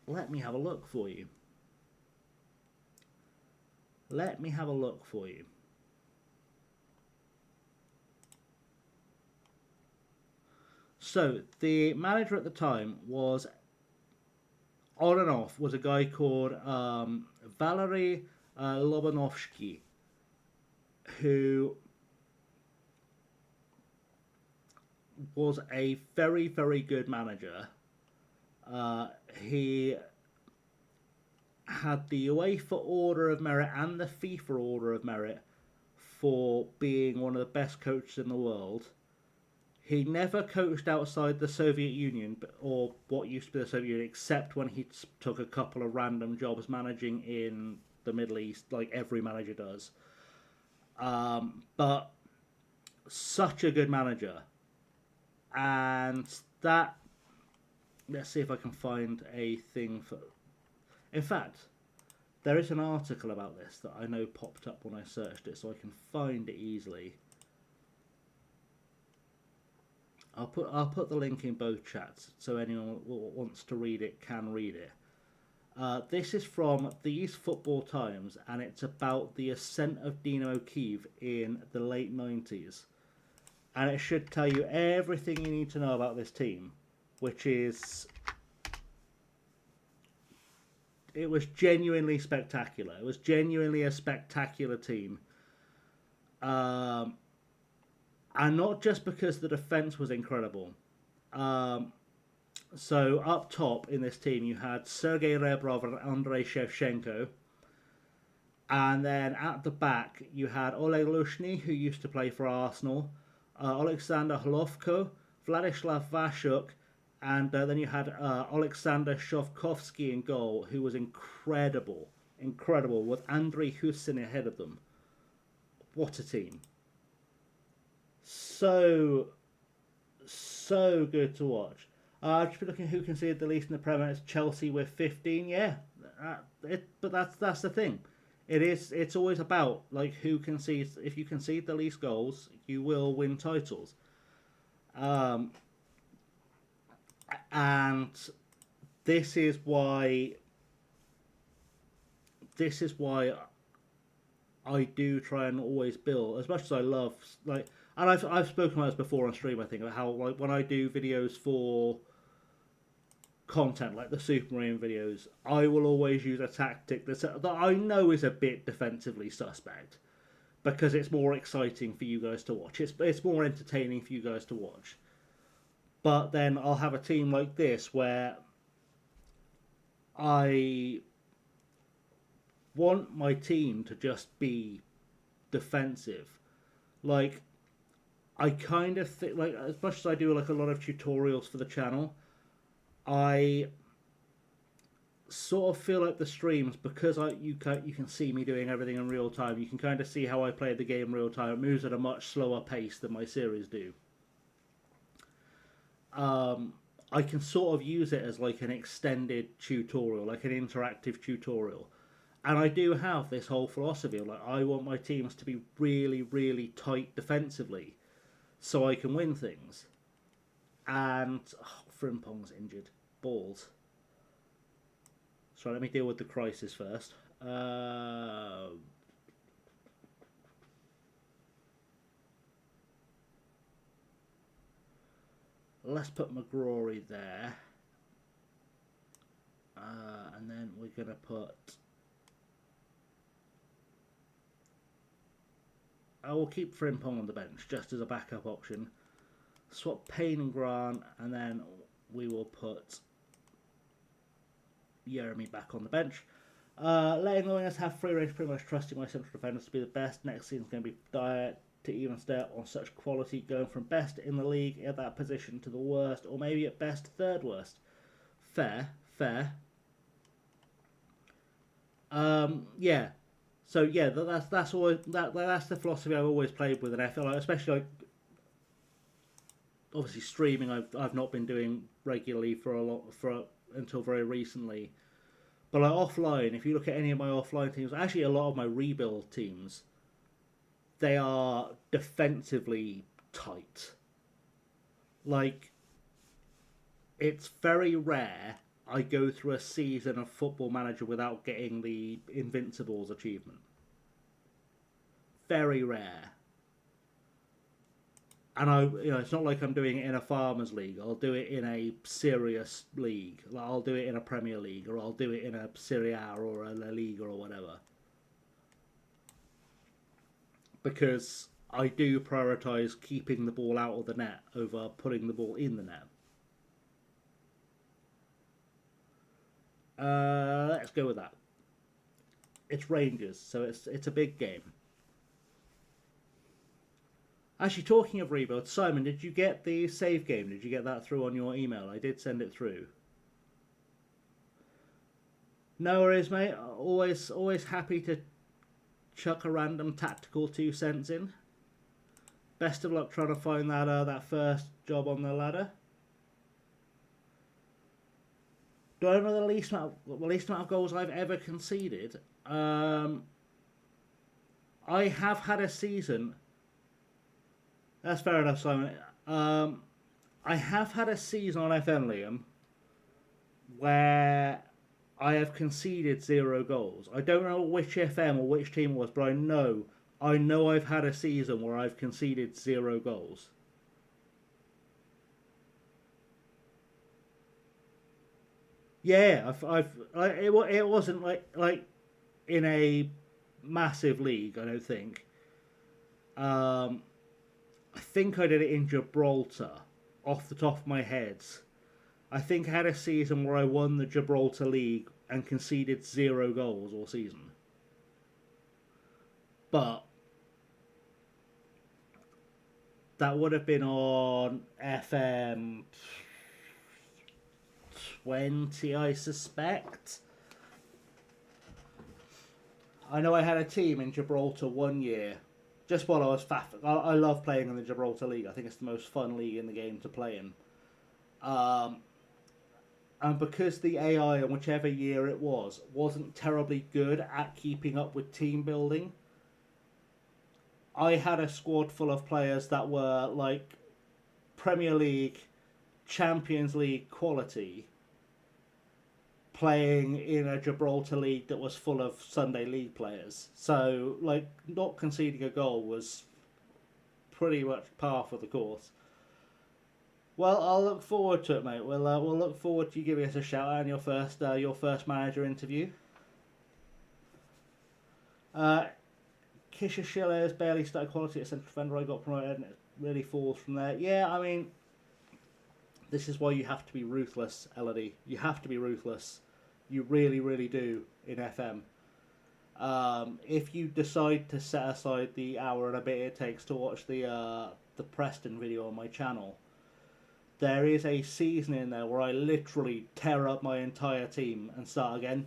Let me have a look for you. So, the manager at the time was, on and off, was a guy called Valery Lobanovsky, who was a very, very good manager. He had the UEFA Order of Merit and the FIFA Order of Merit for being one of the best coaches in the world. He never coached outside the Soviet Union, or what used to be the Soviet Union, except when he took a couple of random jobs managing in the Middle East, like every manager does. But such a good manager. And that, let's see if I can find a thing for, in fact, there is an article about this that I know popped up when I searched it, so I can find it easily. I'll put the link in both chats so anyone who wants to read it can read it. This is from These Football Times, and it's about the ascent of Dynamo Kiev in the late 90s. And it should tell you everything you need to know about this team, which is, it was genuinely spectacular. It was genuinely a spectacular team. And not just because the defence was incredible. So up top in this team you had Sergei Rebrov and Andrei Shevchenko. And then at the back you had Oleg Lushny, who used to play for Arsenal, Alexander Holovko, Vladislav Vashuk, and then you had Alexander Shovkovsky in goal, who was incredible, with Andrei Husin ahead of them. What a team. So good to watch. Just be looking who conceded the least in the Premier. It's Chelsea with 15. Yeah, but that's the thing. It's always about like who concedes. If you concede the least goals, you will win titles. And this is why I do try and always build, as much as I love, like, and I've spoken about this before on stream, I think, about how, like, when I do videos for content like the Supermarine videos, I will always use a tactic that I know is a bit defensively suspect because it's more exciting for you guys to watch. It's more entertaining for you guys to watch. But then I'll have a team like this where I want my team to just be defensive. Like, I kind of think, like, as much as I do like a lot of tutorials for the channel, I sort of feel like the streams, because you can see me doing everything in real time. You can kind of see how I play the game in real time. It moves at a much slower pace than my series do. I can sort of use it as like an extended tutorial, like an interactive tutorial. And I do have this whole philosophy of like, I want my teams to be really, really tight defensively so I can win things. And Frimpong's injured. Balls. So let me deal with the crisis first. Let's put McGrory there. And then we're going to put... I will keep Frimpong on the bench just as a backup option. Swap Payne and Grant, and then we will put Jeremy back on the bench. Letting the wingers have free range, pretty much trusting my central defenders to be the best. Next season's going to be dire to even stay up on such quality, going from best in the league at that position to the worst, or maybe at best third worst. Fair. Yeah. So yeah, that's always that's the philosophy I've always played with, and I feel like, especially like, obviously streaming, I've not been doing regularly until very recently. But like offline, if you look at any of my offline teams, actually a lot of my rebuild teams, they are defensively tight. Like, it's very rare I go through a season of Football Manager without getting the Invincibles achievement. Very rare. And it's not like I'm doing it in a farmers league. I'll do it in a serious league. Like, I'll do it in a Premier League, or I'll do it in a Serie A or a La Liga or whatever. Because I do prioritise keeping the ball out of the net over putting the ball in the net. Let's go with that. It's Rangers, so it's a big game. Actually, talking of rebuild, Simon, did you get the save game? Did you get that through on your email? I did send it through. No worries, mate. Always happy to chuck a random tactical 2 cents in. Best of luck trying to find that first job on the ladder. Do I know the least amount of goals I've ever conceded? I have had a season. That's fair enough, Simon. I have had a season on FM, Liam, where I have conceded 0 goals. I don't know which FM or which team it was, but I know I've had a season where I've conceded 0 goals. Yeah, it wasn't like in a massive league, I don't think. I think I did it in Gibraltar, off the top of my head. I think I had a season where I won the Gibraltar League and conceded 0 goals all season. But that would have been on FM20, I suspect. I know I had a team in Gibraltar one year. Just while I was faffing. I love playing in the Gibraltar League. I think it's the most fun league in the game to play in. And because the AI in whichever year it wasn't terribly good at keeping up with team building, I had a squad full of players that were like Premier League, Champions League quality, playing in a Gibraltar League that was full of Sunday League players. So, like, not conceding a goal was pretty much par for the course. Well, I'll look forward to it, mate. We'll look forward to you giving us a shout out on your first manager interview. Uh, Kisha Schiller has barely started quality at central defender. I got promoted, and it really falls from there. Yeah, I mean, this is why you have to be ruthless, Elodie. You have to be ruthless. You really, really do in FM. If you decide to set aside the hour and a bit it takes to watch the Preston video on my channel, there is a season in there where I literally tear up my entire team and start again.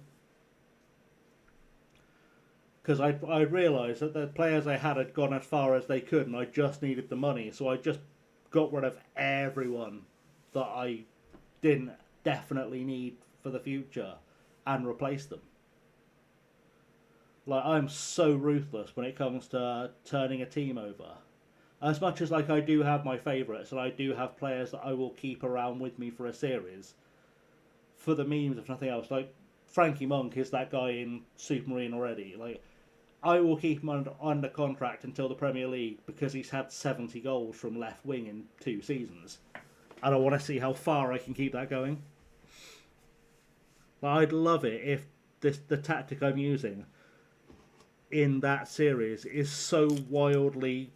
Because I realised that the players I had gone as far as they could, and I just needed the money, so I just got rid of everyone that I didn't definitely need for the future and replaced them. Like, I'm so ruthless when it comes to turning a team over. As much as like I do have my favourites and I do have players that I will keep around with me for a series, for the memes if nothing else, like Frankie Monk is that guy in Supermarine already. Like, I will keep him under contract until the Premier League because he's had 70 goals from left wing in 2 seasons. And I want to see how far I can keep that going. Like, I'd love it if the tactic I'm using in that series is so wildly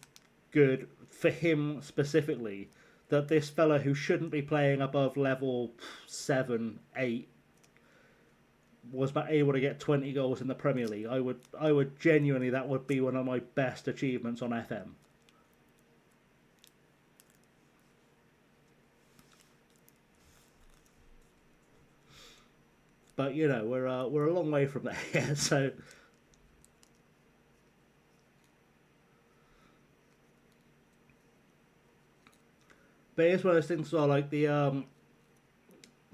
good for him specifically that this fella who shouldn't be playing above level 7, 8 was able to get 20 goals in the Premier League. I would genuinely, that would be one of my best achievements on FM. But you know, we're a long way from there. So but it's one of those things as well, like the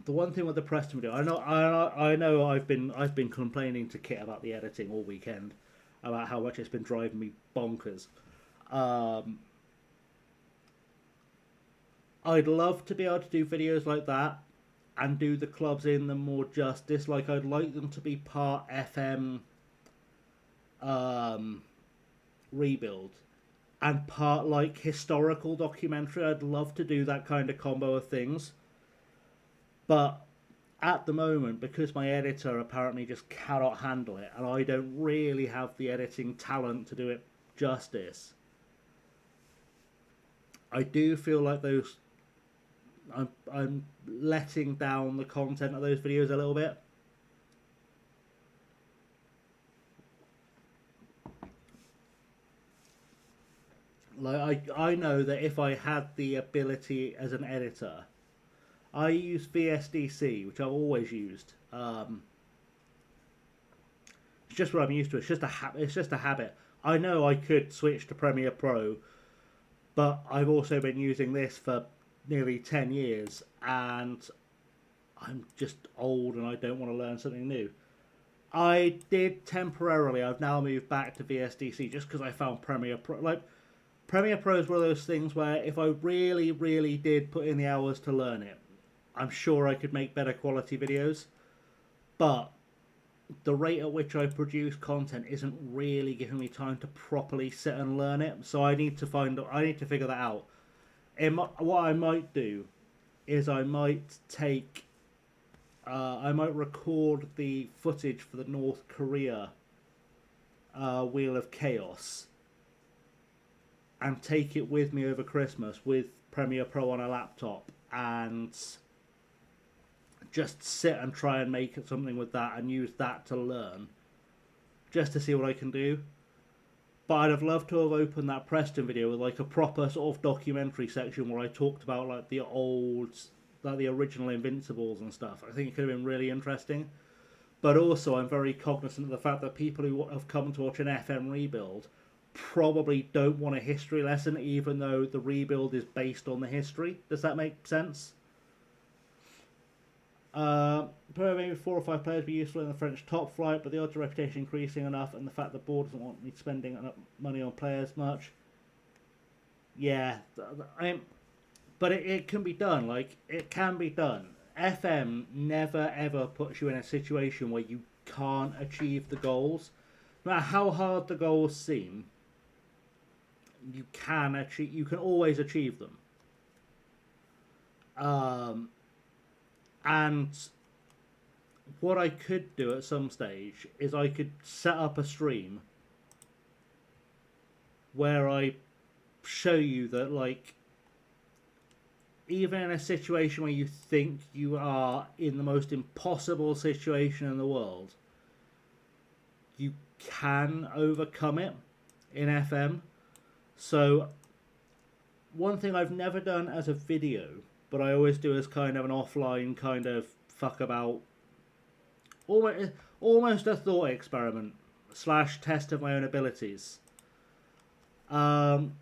one thing with the Preston video, I know I've been complaining to Kit about the editing all weekend, about how much it's been driving me bonkers. I'd love to be able to do videos like that and do the clubs in them more justice. Like, I'd like them to be part FM rebuild and part like historical documentary. I'd love to do that kind of combo of things. But at the moment, because my editor apparently just cannot handle it, and I don't really have the editing talent to do it justice, I do feel like I'm letting down the content of those videos a little bit. Like, I know that if I had the ability as an editor, I use VSDC, which I've always used. It's just what I'm used to. It's just a habit. I know I could switch to Premiere Pro, but I've also been using this for nearly 10 years, and I'm just old and I don't want to learn something new. I did temporarily. I've now moved back to VSDC just because I found Premiere Pro. Like, Premiere Pro is one of those things where if I really, really did put in the hours to learn it, I'm sure I could make better quality videos, but the rate at which I produce content isn't really giving me time to properly sit and learn it. So I need to figure that out. What I might do is I might record the footage for the North Korea Wheel of Chaos and take it with me over Christmas with Premiere Pro on a laptop and just sit and try and make something with that and use that to learn, just to see what I can do. But I'd have loved to have opened that Preston video with like a proper sort of documentary section where I talked about like the original Invincibles and stuff. I think it could have been really interesting. But also, I'm very cognizant of the fact that people who have come to watch an FM rebuild probably don't want a history lesson, even though the rebuild is based on the history. Does that make sense? Maybe 4 or 5 players be useful in the French top flight, but the odds of reputation increasing enough, and the fact the board doesn't want me spending money on players much. Yeah, but it can be done. Like, it can be done. FM never ever puts you in a situation where you can't achieve the goals. No matter how hard the goals seem, you can always achieve them. Um, and what I could do at some stage is I could set up a stream where I show you that, like, even in a situation where you think you are in the most impossible situation in the world, you can overcome it in FM. So one thing I've never done as a video, but I always do as kind of an offline kind of fuck about, almost a thought experiment slash test of my own abilities, um,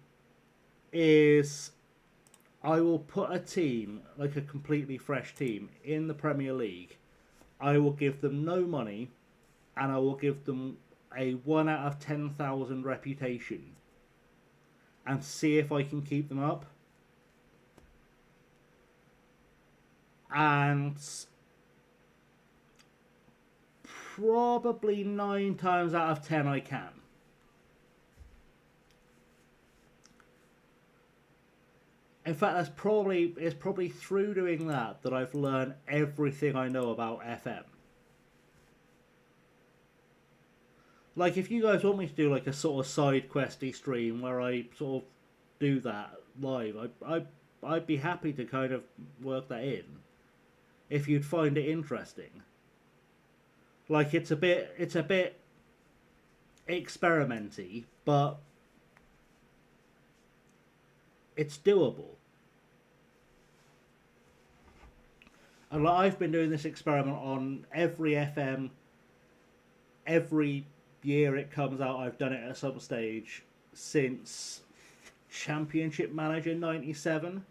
is I will put a team, like a completely fresh team, in the Premier League. I will give them no money, and I will give them a 1 out of 10,000 reputation, and see if I can keep them up. And probably 9 times out of 10 I can. In fact, it's probably through doing that I've learned everything I know about FM. Like, if you guys want me to do like a sort of side questy stream where I sort of do that live, I'd be happy to kind of work that in if you'd find it interesting. Like, it's a bit experimenty, but it's doable. And like, I've been doing this experiment on every FM every year it comes out. I've done it at some stage since Championship Manager 97,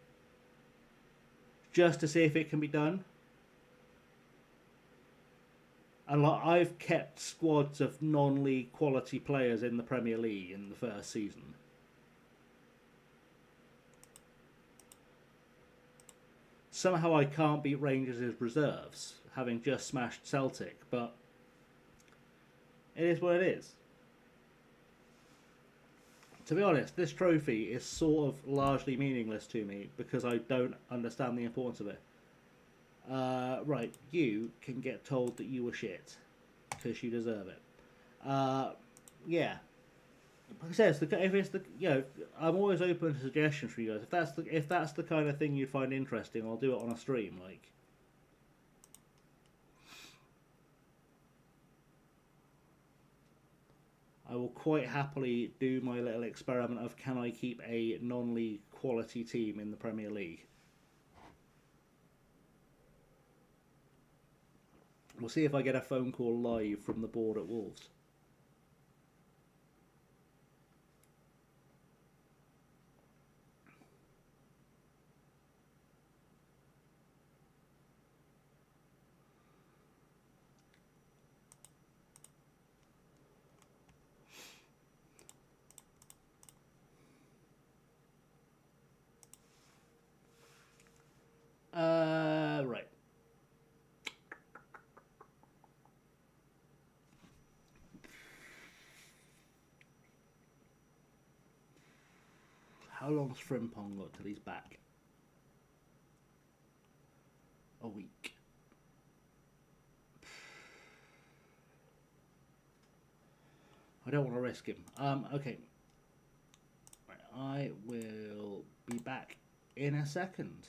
just to see if it can be done. And like, I've kept squads of non-league quality players in the Premier League in the first season. Somehow I can't beat Rangers' reserves, having just smashed Celtic, but it is what it is. To be honest, this trophy is sort of largely meaningless to me because I don't understand the importance of it. Right, you can get told that you were shit because you deserve it. Yeah. Like I said, if it's the I'm always open to suggestions for you guys. If that's the kind of thing you find interesting, I'll do it on a stream. Like, I will quite happily do my little experiment of can I keep a non-league quality team in the Premier League. We'll see if I get a phone call live from the board at Wolves. Right. How long's Frimpong got till he's back? A week. I don't want to risk him. Okay. Right, I will be back in a second.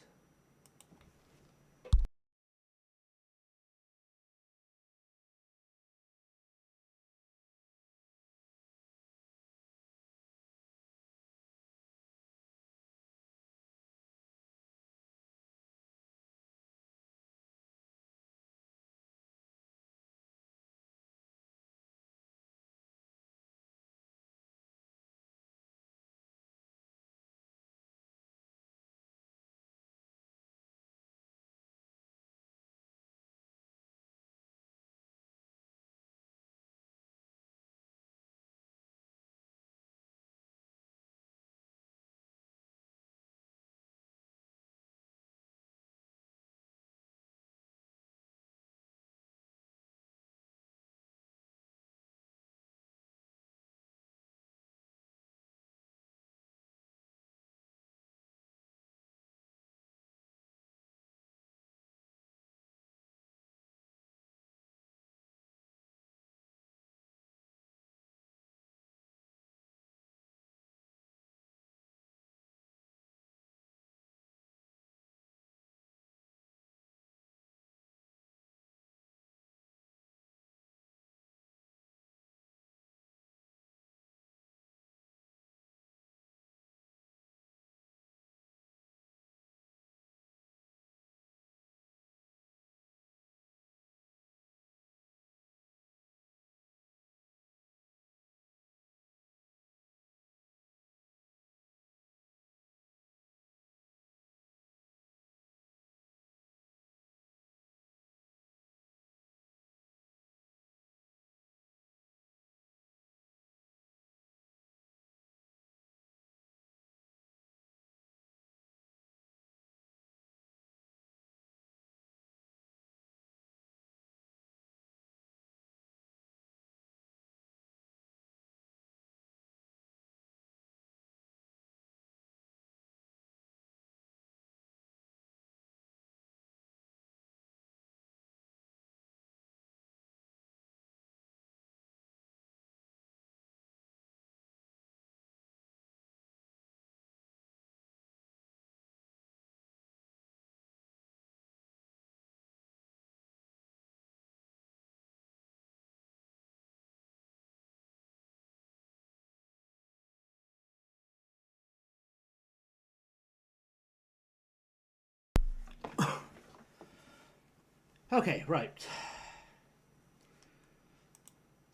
Okay, right.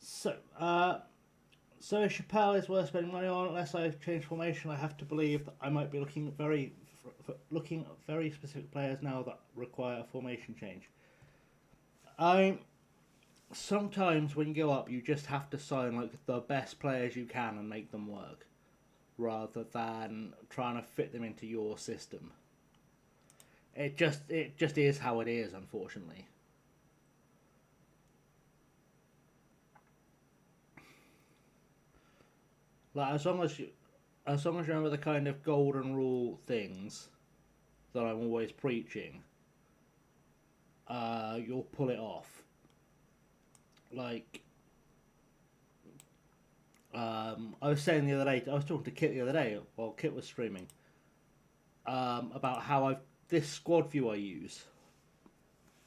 So, so Chappelle is worth spending money on. Unless I change formation, I have to believe that I might be looking at very specific players now that require a formation change. Sometimes when you go up, you just have to sign like the best players you can and make them work, rather than trying to fit them into your system. It just is how it is, unfortunately. Like as long as you remember the kind of golden rule things that I'm always preaching, you'll pull it off. Like, I was saying the other day, I was talking to Kit the other day while Kit was streaming, about how this squad view I use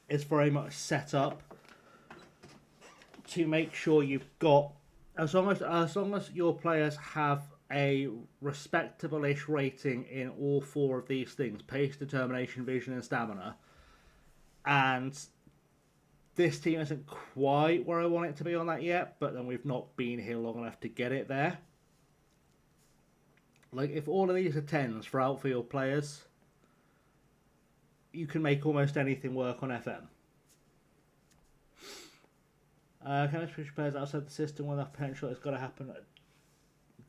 is very much set up to make sure you've got, as long as your players have a respectable-ish rating in all four of these things: pace, determination, vision, and stamina. And this team isn't quite where I want it to be on that yet, but then we've not been here long enough to get it there. Like, if all of these are 10s for outfield players, you can make almost anything work on FM. Can I switch players outside the system when that potential has got to happen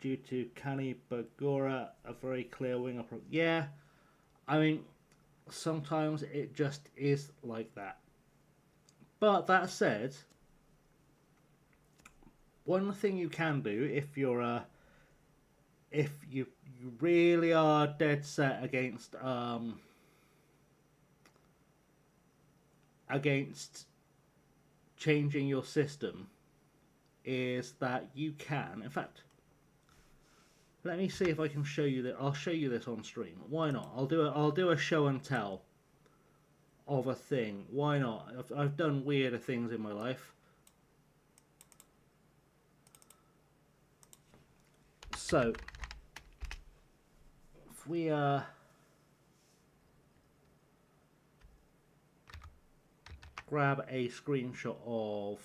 due to Kani Bagora, a very clear winger? Yeah, I mean, sometimes it just is like that. But that said, one thing you can do if you're if you really are dead set against changing your system is that you can, in fact, let me see if I can show you that. I'll show you this on stream. Why not? I'll do a show and tell of a thing. Why not? I've done weirder things in my life. So if we grab a screenshot of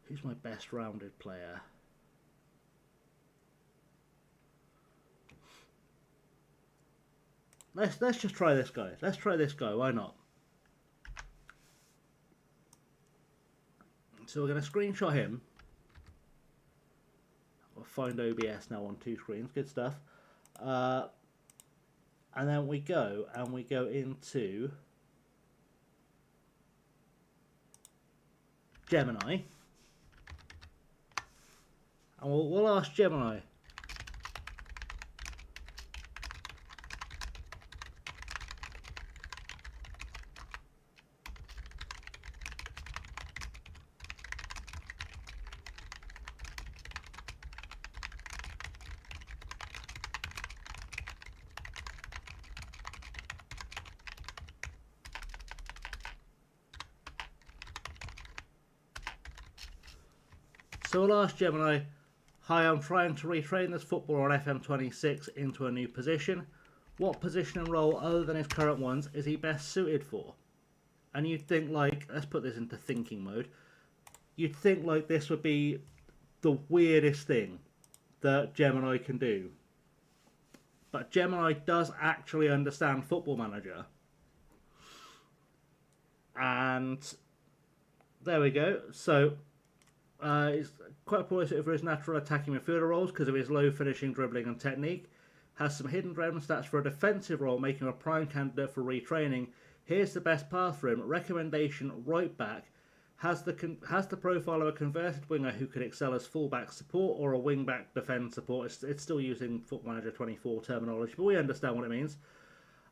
who's my best rounded player. Let's just try this guy. Let's try this guy. Why not? So we're going to screenshot him. I'll find OBS now on 2 screens. Good stuff. And then we go into Gemini. And we'll ask Gemini. So we'll ask Gemini, hi, I'm trying to retrain this footballer on FM26 into a new position. What position and role other than his current ones is he best suited for? And you'd think, like, let's put this into thinking mode. You'd think like this would be the weirdest thing that Gemini can do. But Gemini does actually understand Football Manager. And there we go. So he's quite poorly suited for his natural attacking midfielder roles because of his low finishing, dribbling and technique. Has some hidden gem stats for a defensive role, making him a prime candidate for retraining. Here's the best path for him. Recommendation, right back. Has the profile of a converted winger who could excel as fullback support or a wingback defend support. It's still using Football Manager 24 terminology, but we understand what it means.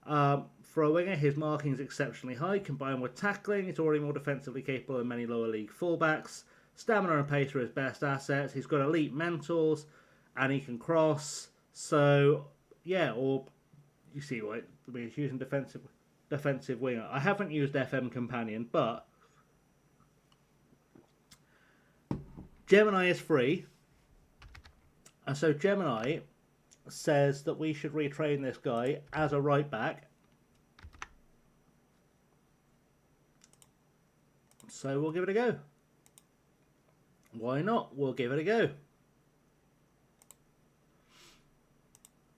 For a winger, his marking is exceptionally high. Combined with tackling, he's already more defensively capable than many lower league fullbacks. Stamina and pace are his best assets. He's got elite mentals, and he can cross. So, yeah, or you see what I mean, he's using defensive winger. I haven't used FM Companion, but Gemini is free, and so Gemini says that we should retrain this guy as a right back. So we'll give it a go. Why not? We'll give it a go.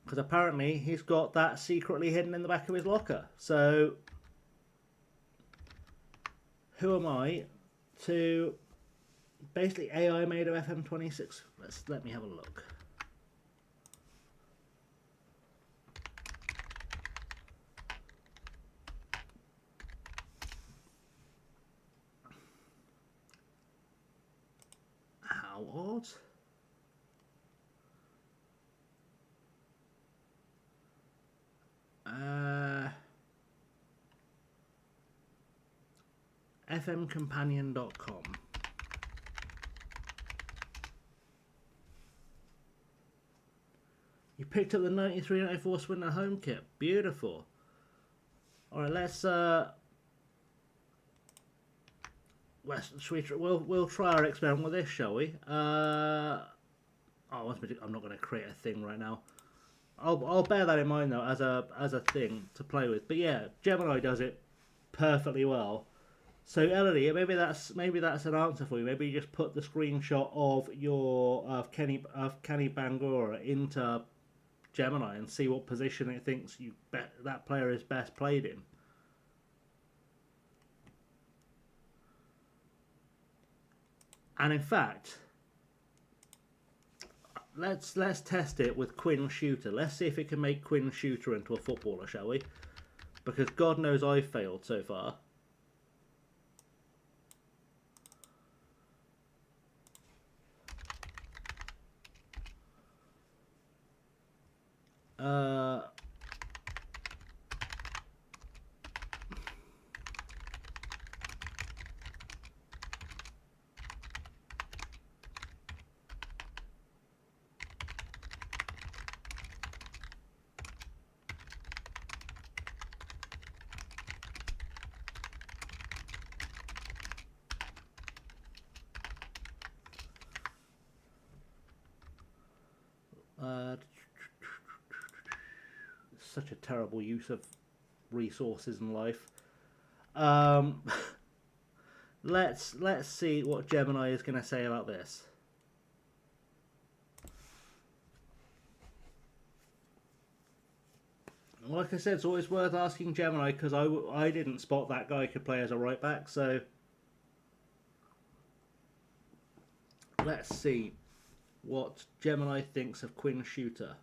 Because apparently he's got that secretly hidden in the back of his locker. So who am I to basically AI made of FM26? Let me have a look. How odd. FMcompanion.com. You picked up the 93-94 Swindler home kit. Beautiful. Alright, we'll try our experiment with this, shall we? I'm not going to create a thing right now. I'll bear that in mind though as a thing to play with. But yeah, Gemini does it perfectly well. So Elodie, maybe that's an answer for you. Maybe you just put the screenshot of Kenny Bangura into Gemini and see what position it thinks that player is best played in. And in fact, let's test it with Quinn Shooter. Let's see if it can make Quinn Shooter into a footballer, shall we? Because God knows I've failed so far. Such a terrible use of resources in life. Let's see what Gemini is going to say about this. Like I said, it's always worth asking Gemini because I didn't spot that guy could play as a right back. So let's see what Gemini thinks of Quinn Shooter.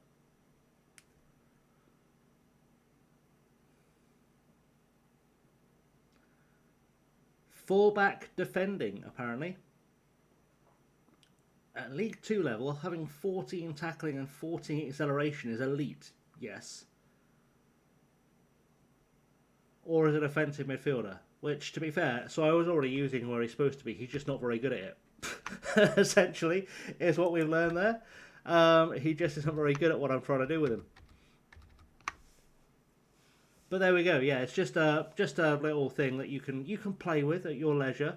Fullback defending, apparently. At League 2 level, having 14 tackling and 14 acceleration is elite, yes. Or as an offensive midfielder, which, to be fair, so I was already using where he's supposed to be. He's just not very good at it, essentially, is what we've learned there. He just isn't very good at what I'm trying to do with him. But there we go. Yeah, it's just a little thing that you can play with at your leisure.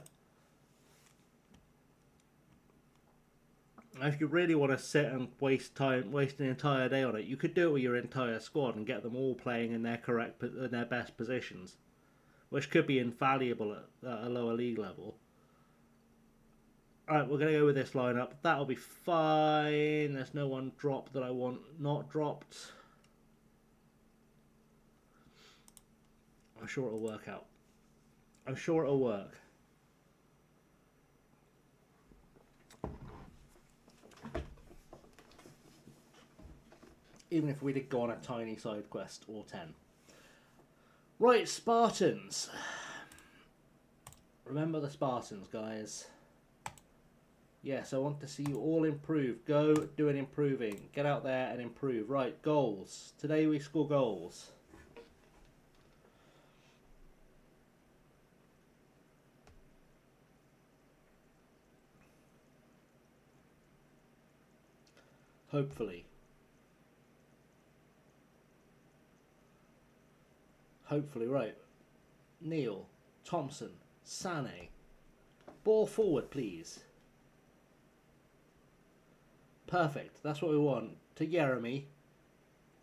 If you really want to sit and waste an entire day on it, you could do it with your entire squad and get them all playing in their best positions, which could be invaluable at a lower league level. All right, we're gonna go with this lineup. That'll be fine. There's no one dropped that I want not dropped. I'm sure it'll work out. I'm sure it'll work. Even if we did go on a tiny side quest or 10. Right, Spartans. Remember the Spartans, guys. Yes, I want to see you all improve. Go do an improving. Get out there and improve. Right, goals. Today we score goals. Hopefully. Hopefully, right. Neil, Thompson, Sané. Ball forward, please. Perfect. That's what we want. To Jeremy.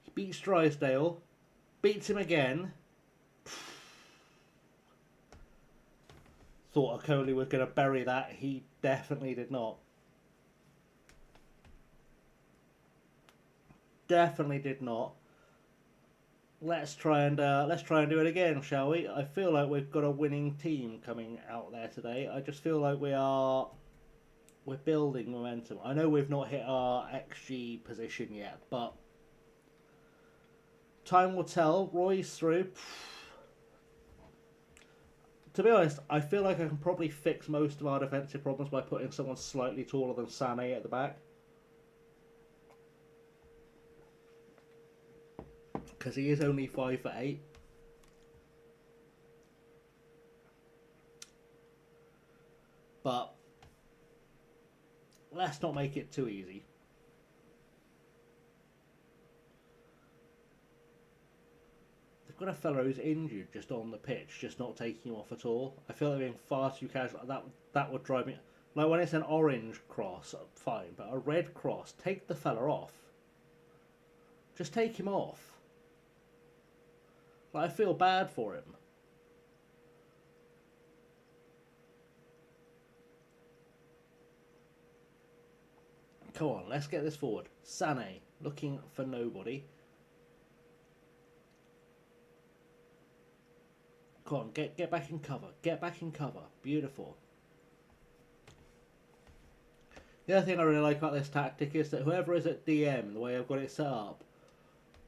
He beats Drysdale. Beats him again. thought Okoli was going to bury that. He definitely did not. Definitely did not. Let's try and do it again, shall we? I feel like we've got a winning team coming out there today. I just feel like we're building momentum. I know we've not hit our XG position yet, but time will tell. Roy's through. To be honest, I feel like I can probably fix most of our defensive problems by putting someone slightly taller than Sané at the back. Because he is only 5'8". But let's not make it too easy. They've got a fellow who's injured just on the pitch, just not taking him off at all. I feel like being far too casual. That would drive me. Like when it's an orange cross, fine, but a red cross, take the fella off. Just take him off. Like, I feel bad for him. Come on, let's get this forward. Sané, looking for nobody. Come on, get back in cover. Get back in cover. Beautiful. The other thing I really like about this tactic is that whoever is at DM, the way I've got it set up,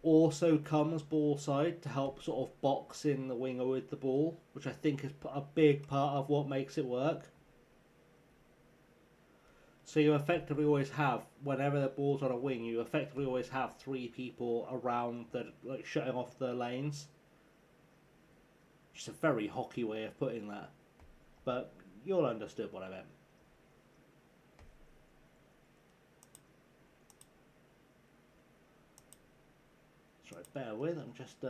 also comes ball side to help sort of box in the winger with the ball, which I think is a big part of what makes it work. So you effectively always have, whenever the ball's on a wing, you effectively always have 3 people around that, like, shutting off the lanes. Just a very hockey way of putting that, but you'll understood what I meant. Sorry, bear with. I'm just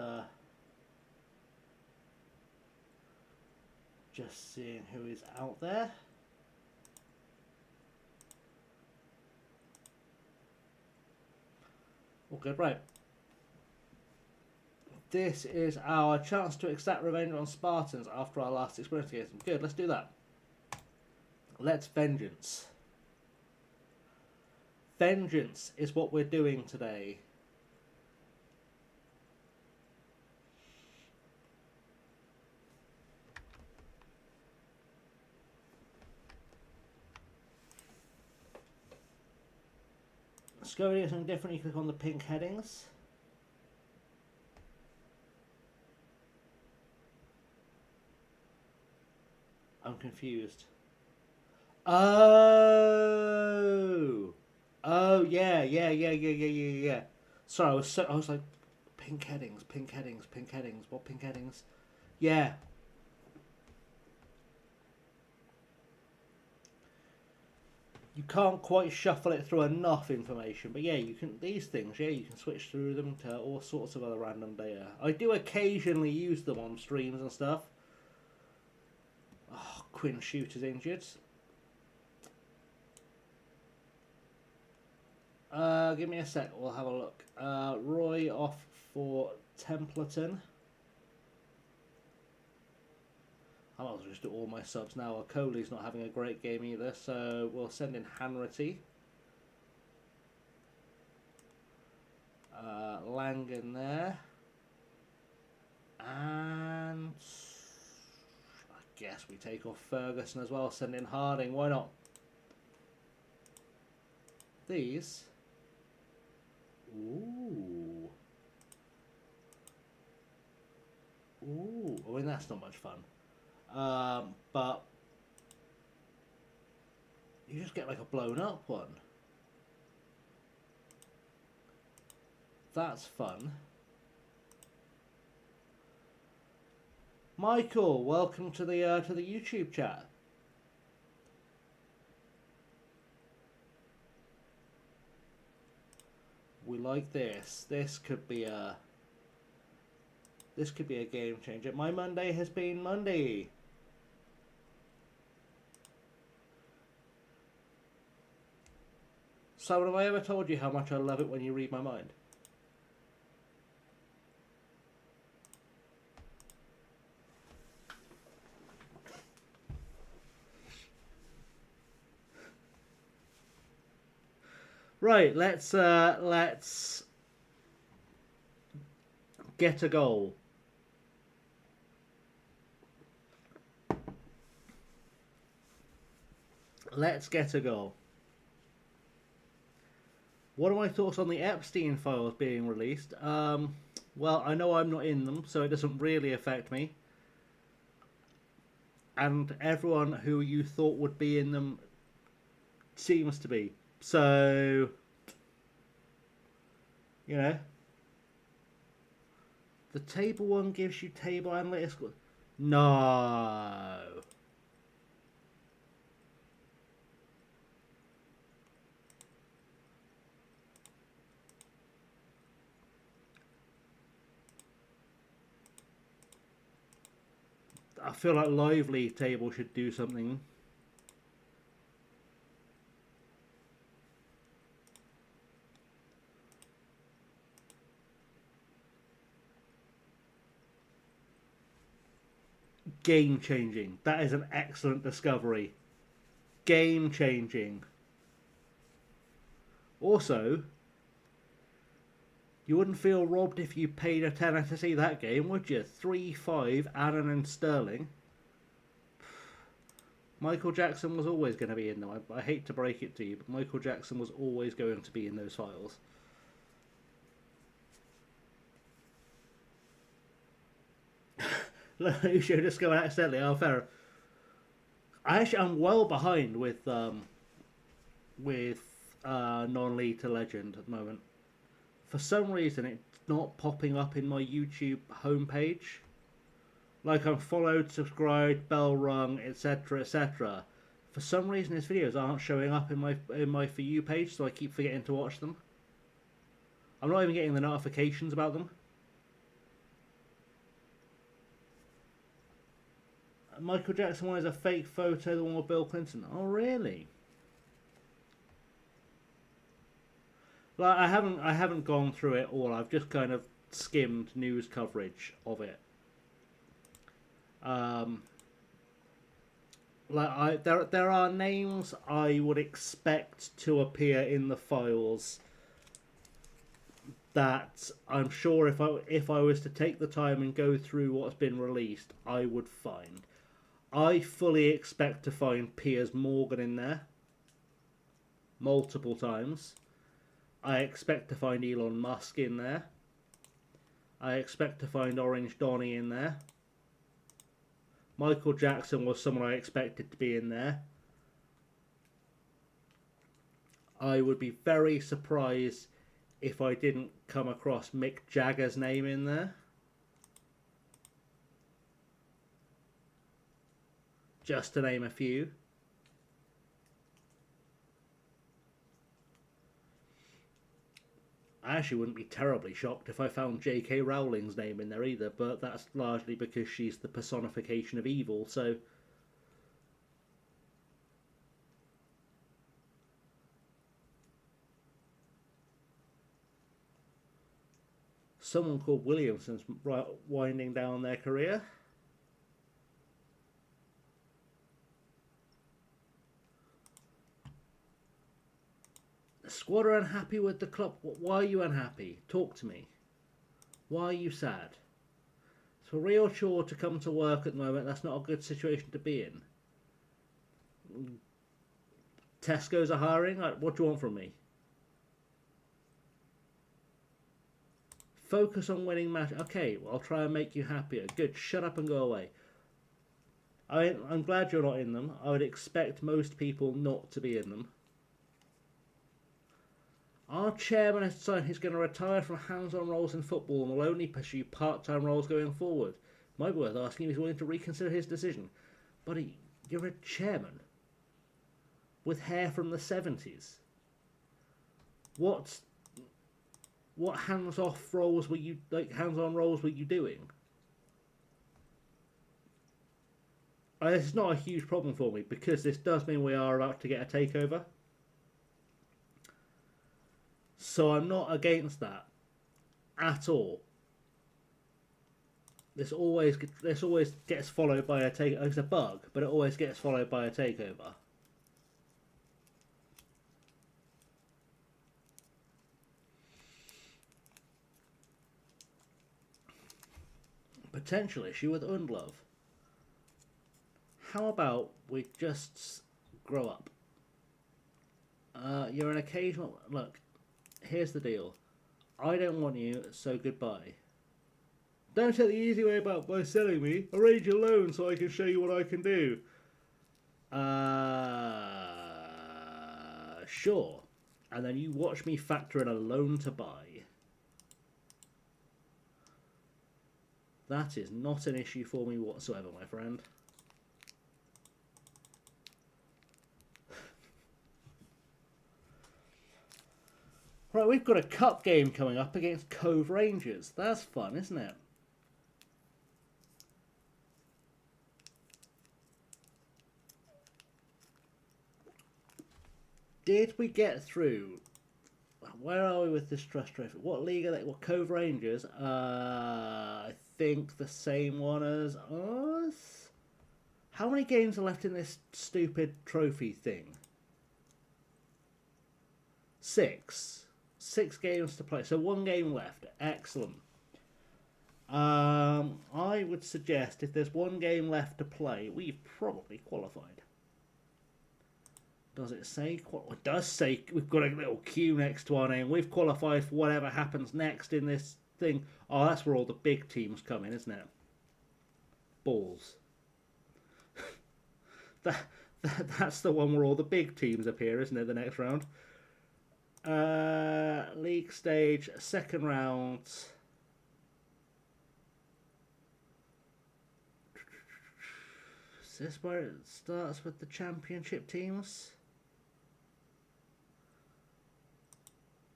seeing who is out there. All good, right. This is our chance to exact revenge on Spartans after our last experience against them. Good, let's do that. Let's vengeance. Vengeance is what we're doing today. Let's go and do something different. You click on the pink headings. I'm confused. Oh, yeah. Sorry, I was like, pink headings. What pink headings? Yeah. You can't quite shuffle it through enough information, but yeah, you can. These things, yeah, you can switch through them to all sorts of other random data. I do occasionally use them on streams and stuff. Oh, Quinn Shooter's injured. Give me a sec, we'll have a look. Roy off for Templeton. I might as well just do all my subs now. Okoli's not having a great game either, so we'll send in Hanratty. Langan there. And I guess we take off Ferguson as well, send in Harding, why not? These. Ooh. I mean, that's not much fun. But you just get like a blown up one. That's fun. Michael, welcome to the YouTube chat. We like this. This could be a game changer. My Monday has been Monday. So have I ever told you how much I love it when you read my mind? Right, let's get a goal. Let's get a goal. What are my thoughts on the Epstein files being released? Well, I know I'm not in them, so it doesn't really affect me. And everyone who you thought would be in them seems to be. So, you know, the table one gives you table analytics. No. I feel like Lively table should do something. Game changing. That is an excellent discovery. Game changing. Also, you wouldn't feel robbed if you paid a tenner to see that game, would you? 3-5, Annan and Sterling. Michael Jackson was always going to be in them. I hate to break it to you, but Michael Jackson was always going to be in those files. You should just go accidentally. Oh, fair. I'm well behind with non-league to legend at the moment. For some reason, it's not popping up in my YouTube homepage. Like I'm followed, subscribed, bell rung, etc., etc. For some reason, his videos aren't showing up in my For You page, so I keep forgetting to watch them. I'm not even getting the notifications about them. Michael Jackson one is a fake photo, the one with Bill Clinton. Oh, really? Like I haven't gone through it all. I've just kind of skimmed news coverage of it. There are names I would expect to appear in the files that I'm sure if I was to take the time and go through what's been released, I would find. I fully expect to find Piers Morgan in there multiple times. I expect to find Elon Musk in there. I expect to find Orange Donny in there. Michael Jackson was someone I expected to be in there. I would be very surprised if I didn't come across Mick Jagger's name in there. Just to name a few. I actually wouldn't be terribly shocked if I found J.K. Rowling's name in there either, but that's largely because she's the personification of evil, so... Someone called Williamson's winding down their career. The squad are unhappy with the club. Why are you unhappy? Talk to me. Why are you sad? It's a real chore to come to work at the moment. That's not a good situation to be in. Tesco's are hiring? What do you want from me? Focus on winning matches. Okay, well, I'll try and make you happier. Good, shut up and go away. I'm glad you're not in them. I would expect most people not to be in them. Our chairman has decided he's going to retire from hands-on roles in football and will only pursue part-time roles going forward. Might be worth asking if he's willing to reconsider his decision. Buddy, you're a chairman with hair from the 70s. What hands-off roles were you, hands-on roles were you doing? This is not a huge problem for me because this does mean we are about to get a takeover. So I'm not against that at all. This always gets followed by a takeover. It's a bug, but it always gets followed by a takeover. potential issue with unlove. How about we just grow up? You're an occasional... Look, here's the deal. I don't want you, so goodbye. Don't take the easy way about by selling me. Arrange a loan so I can show you what I can do. Sure. And then you watch me factor in a loan to buy. That is not an issue for me whatsoever, my friend. Right, we've got a cup game coming up against Cove Rangers. That's fun, isn't it? Did we get through? Where are we with this Trust Trophy? What league are they? What, Cove Rangers? I think the same one as us. How many games are left in this stupid trophy thing? 6. 6 games to play. So 1 game left. Excellent. I would suggest if there's 1 game left to play, we've probably qualified. Does it say? It does say we've got a little Q next to our name. We've qualified for whatever happens next in this thing. Oh, that's where all the big teams come in, isn't it? Balls. That's the one where all the big teams appear, isn't it? The next round. League stage, second round. Is this where it starts with the championship teams?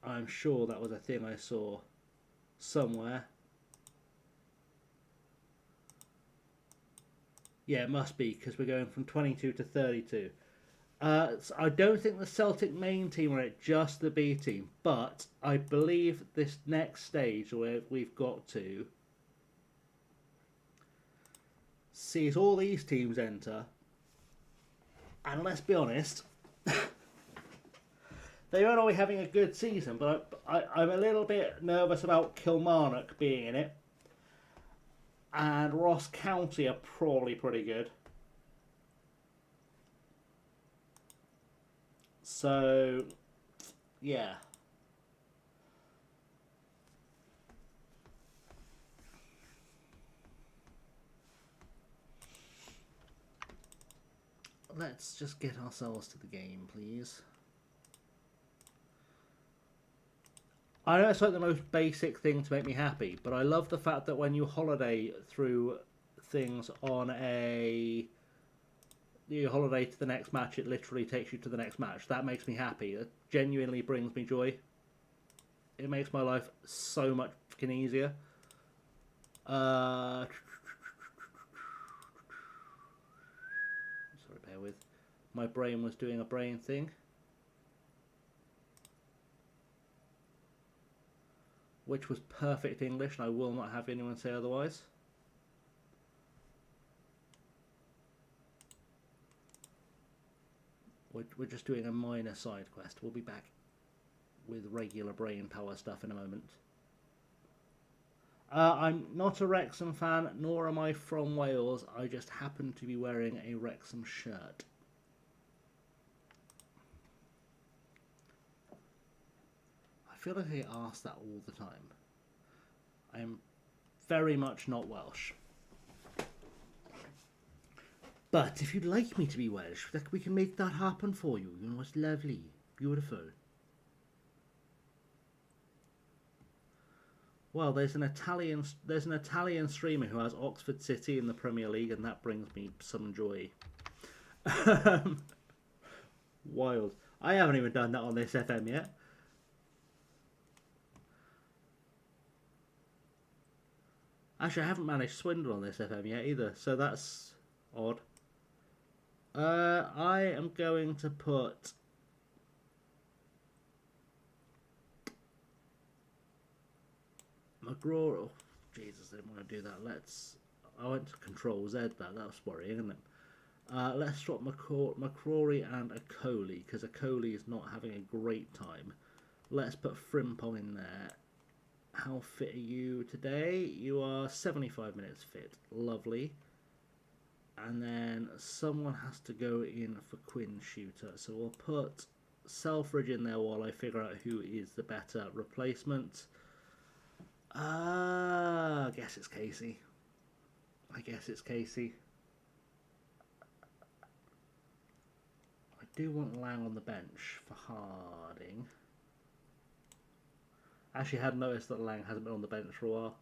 I'm sure that was a thing I saw somewhere. Yeah, it must be, because we're going from 22 to 32. So I don't think the Celtic main team are it, just the B team. But I believe this next stage where we've got to sees all these teams enter. And let's be honest, they won't always be having a good season, but I'm a little bit nervous about Kilmarnock being in it. And Ross County are probably pretty good. So, yeah. Let's just get ourselves to the game, please. I know it's like the most basic thing to make me happy, but I love the fact that when you holiday through things on you holiday to the next match, it literally takes you to the next match. That makes me happy. It genuinely brings me joy. It makes my life so much fucking easier. Sorry, bear with. My brain was doing a brain thing. Which was perfect English, and I will not have anyone say otherwise. We're just doing a minor side quest. We'll be back with regular brain power stuff in a moment. I'm not a Wrexham fan, nor am I from Wales. I just happen to be wearing a Wrexham shirt. I feel like I get asked that all the time. I am very much not Welsh. But if you'd like me to be Welsh, we can make that happen for you. You know, it's lovely, beautiful. Well, there's an Italian streamer who has Oxford City in the Premier League, and that brings me some joy. Wild. I haven't even done that on this FM yet. Actually, I haven't managed Swindle on this FM yet either, so that's odd. I am going to put McGraw. Oh, Jesus, I didn't want to do that. I went to Control Z. That's worrying, isn't it? Let's swap McCrory and Acoli, because Acoli is not having a great time. Let's put Frimpong in there. How fit are you today? You are 75 minutes fit. Lovely. And then someone has to go in for Quinn Shooter. So we'll put Selfridge in there while I figure out who is the better replacement. I guess it's Casey. I do want Lang on the bench for Harding. Actually, I had noticed that Lang hasn't been on the bench for a while.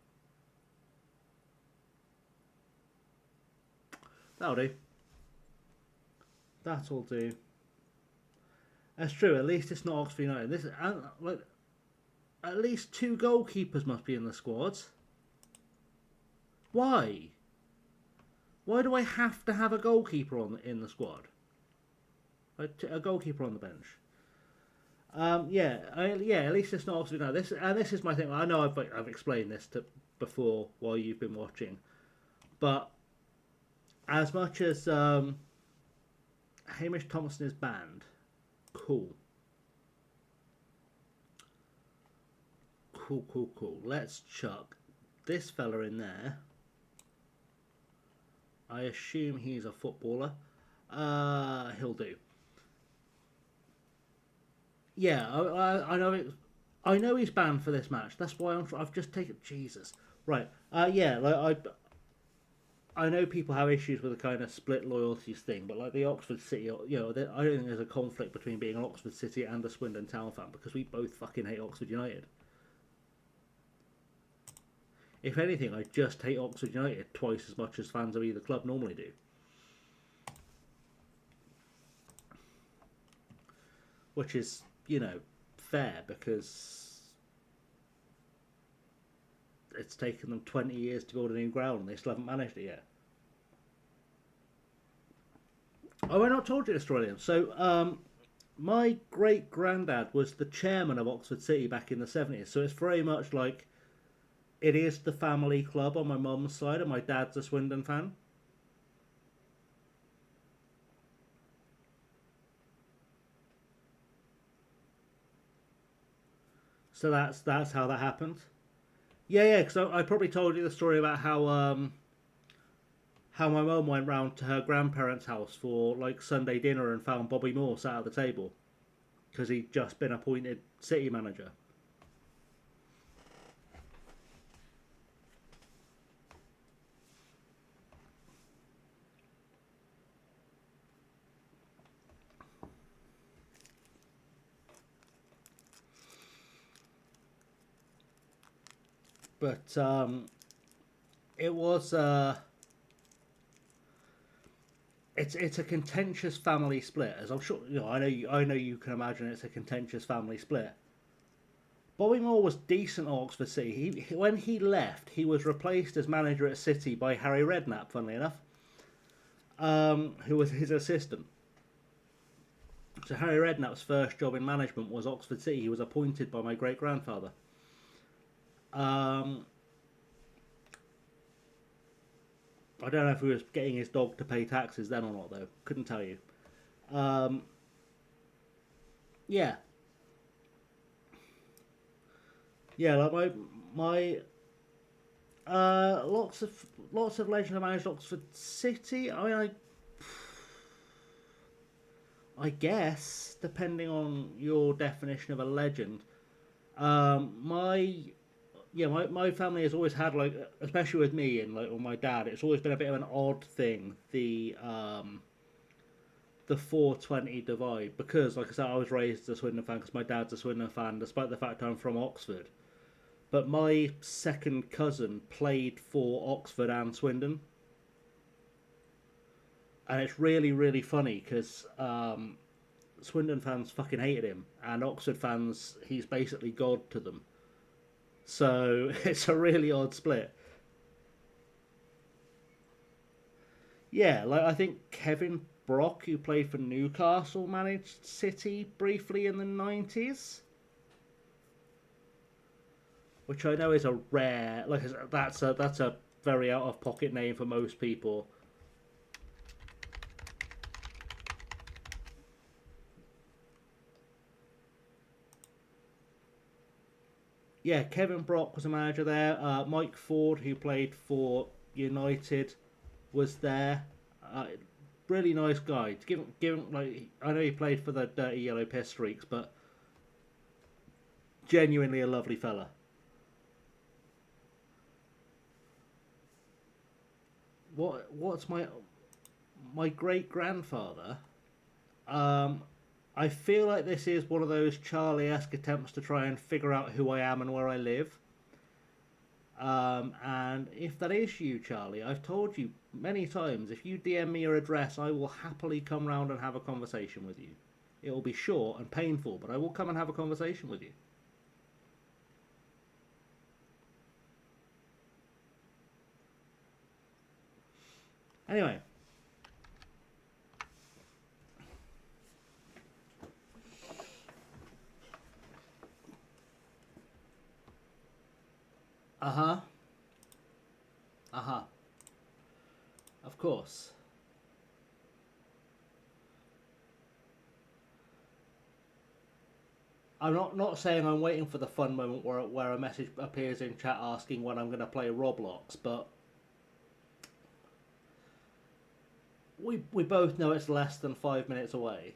That'll do. That'll do. That's true. At least it's not Oxford United. This like, at least 2 goalkeepers must be in the squads. Why? Why do I have to have a goalkeeper in the squad? A goalkeeper on the bench. Yeah. At least it's not Oxford United. This is my thing. I know I've explained this before while you've been watching, but as much as Hamish Thompson is banned, cool. Let's chuck this fella in there. I assume he's a footballer. He'll do. Yeah, I know it. I know he's banned for this match. That's why I've just taken Jesus. Right. Yeah. Like I know people have issues with the kind of split loyalties thing, but like the Oxford City, I don't think there's a conflict between being an Oxford City and a Swindon Town fan because we both fucking hate Oxford United. If anything, I just hate Oxford United twice as much as fans of either club normally do. Which is, fair because it's taken them 20 years to build a new ground and they still haven't managed it yet. Oh, I not told you this, Australian. So, my great-granddad was the chairman of Oxford City back in the 70s, so it's very much like it is the family club on my mum's side, and my dad's a Swindon fan. So that's how that happened. Yeah, because I probably told you the story about how my mum went round to her grandparents' house for like Sunday dinner and found Bobby Moore sat at the table because he'd just been appointed City manager. But it was it's a contentious family split, as I'm sure I know you can imagine. It's a contentious family split. Bobby Moore was decent at Oxford City. When he left, he was replaced as manager at City by Harry Redknapp, funnily enough, who was his assistant. So Harry Redknapp's first job in management was Oxford City. He was appointed by my great-grandfather. I don't know if he was getting his dog to pay taxes then or not, though. Couldn't tell you. Yeah. Yeah, like my lots of legends have managed Oxford City. I guess depending on your definition of a legend. My family has always had, like, especially with me and like with my dad, it's always been a bit of an odd thing, the 420 divide, because like I said, I was raised as a Swindon fan because my dad's a Swindon fan, despite the fact I'm from Oxford. But my second cousin played for Oxford and Swindon, and it's really, really funny because Swindon fans fucking hated him, and Oxford fans, he's basically God to them. So it's a really odd split. Yeah, like I think Kevin Brock, who played for Newcastle, managed City briefly in the 90s. Which I know is a rare, like that's a very out of pocket name for most people. Yeah, Kevin Brock was a manager there. Mike Ford, who played for United, was there. Really nice guy. Like, I know he played for the Dirty Yellow Piss Streaks, but genuinely a lovely fella. What's my great grandfather? Um, I feel like this is one of those Charlie-esque attempts to try and figure out who I am and where I live. And if that is you, Charlie, I've told you many times, if you DM me your address, I will happily come round and have a conversation with you. It will be short and painful, but I will come and have a conversation with you. Anyway. Uh-huh. Uh-huh. Of course. I'm not saying I'm waiting for the fun moment where a message appears in chat asking when I'm going to play Roblox, but we both know it's less than 5 minutes away.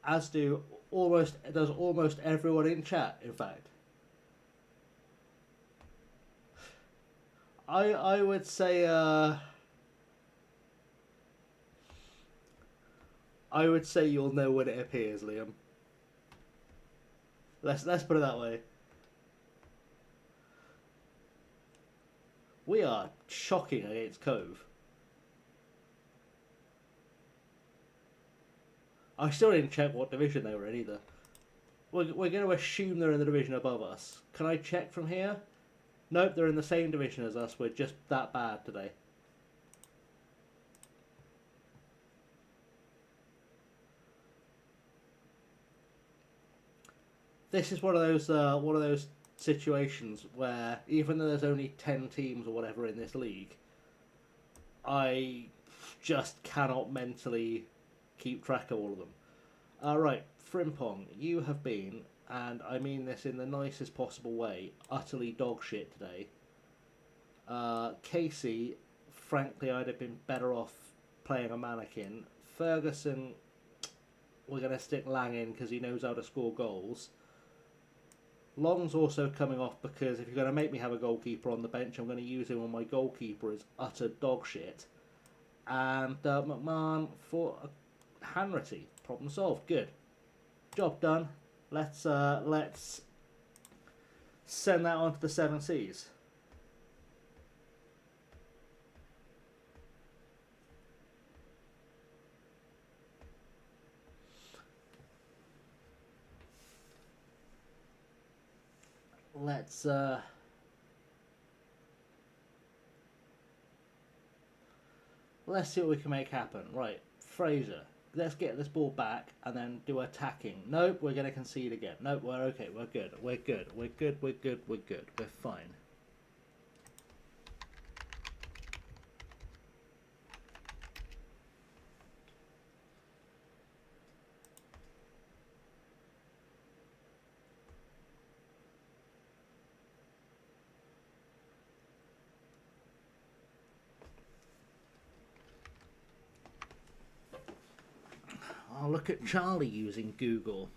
As does almost everyone in chat, in fact. I would say I would say you'll know when it appears, Liam. Let's put it that way. We are shocking against Cove. I still didn't check what division they were in either. We're going to assume they're in the division above us. Can I check from here? Nope, they're in the same division as us. We're just that bad today. This is one of those situations where even though there's only 10 teams or whatever in this league, I just cannot mentally keep track of all of them. Right, Frimpong, you have been, and I mean this in the nicest possible way, utterly dog shit today. Casey, frankly, I'd have been better off playing a mannequin. Ferguson, we're going to stick Lang in because he knows how to score goals. Long's also coming off because if you're going to make me have a goalkeeper on the bench, I'm going to use him when my goalkeeper is utter dog shit. And McMahon for Hanratty. Problem solved. Good. Job done. Let's send that on to the Seven Seas. Let's see what we can make happen. Right, Fraser. Let's get this ball back and then do attacking. Nope, we're going to concede again. Nope, we're okay. We're good. We're good. We're good. We're good. We're good. We're fine. I'll look at Charlie using Google.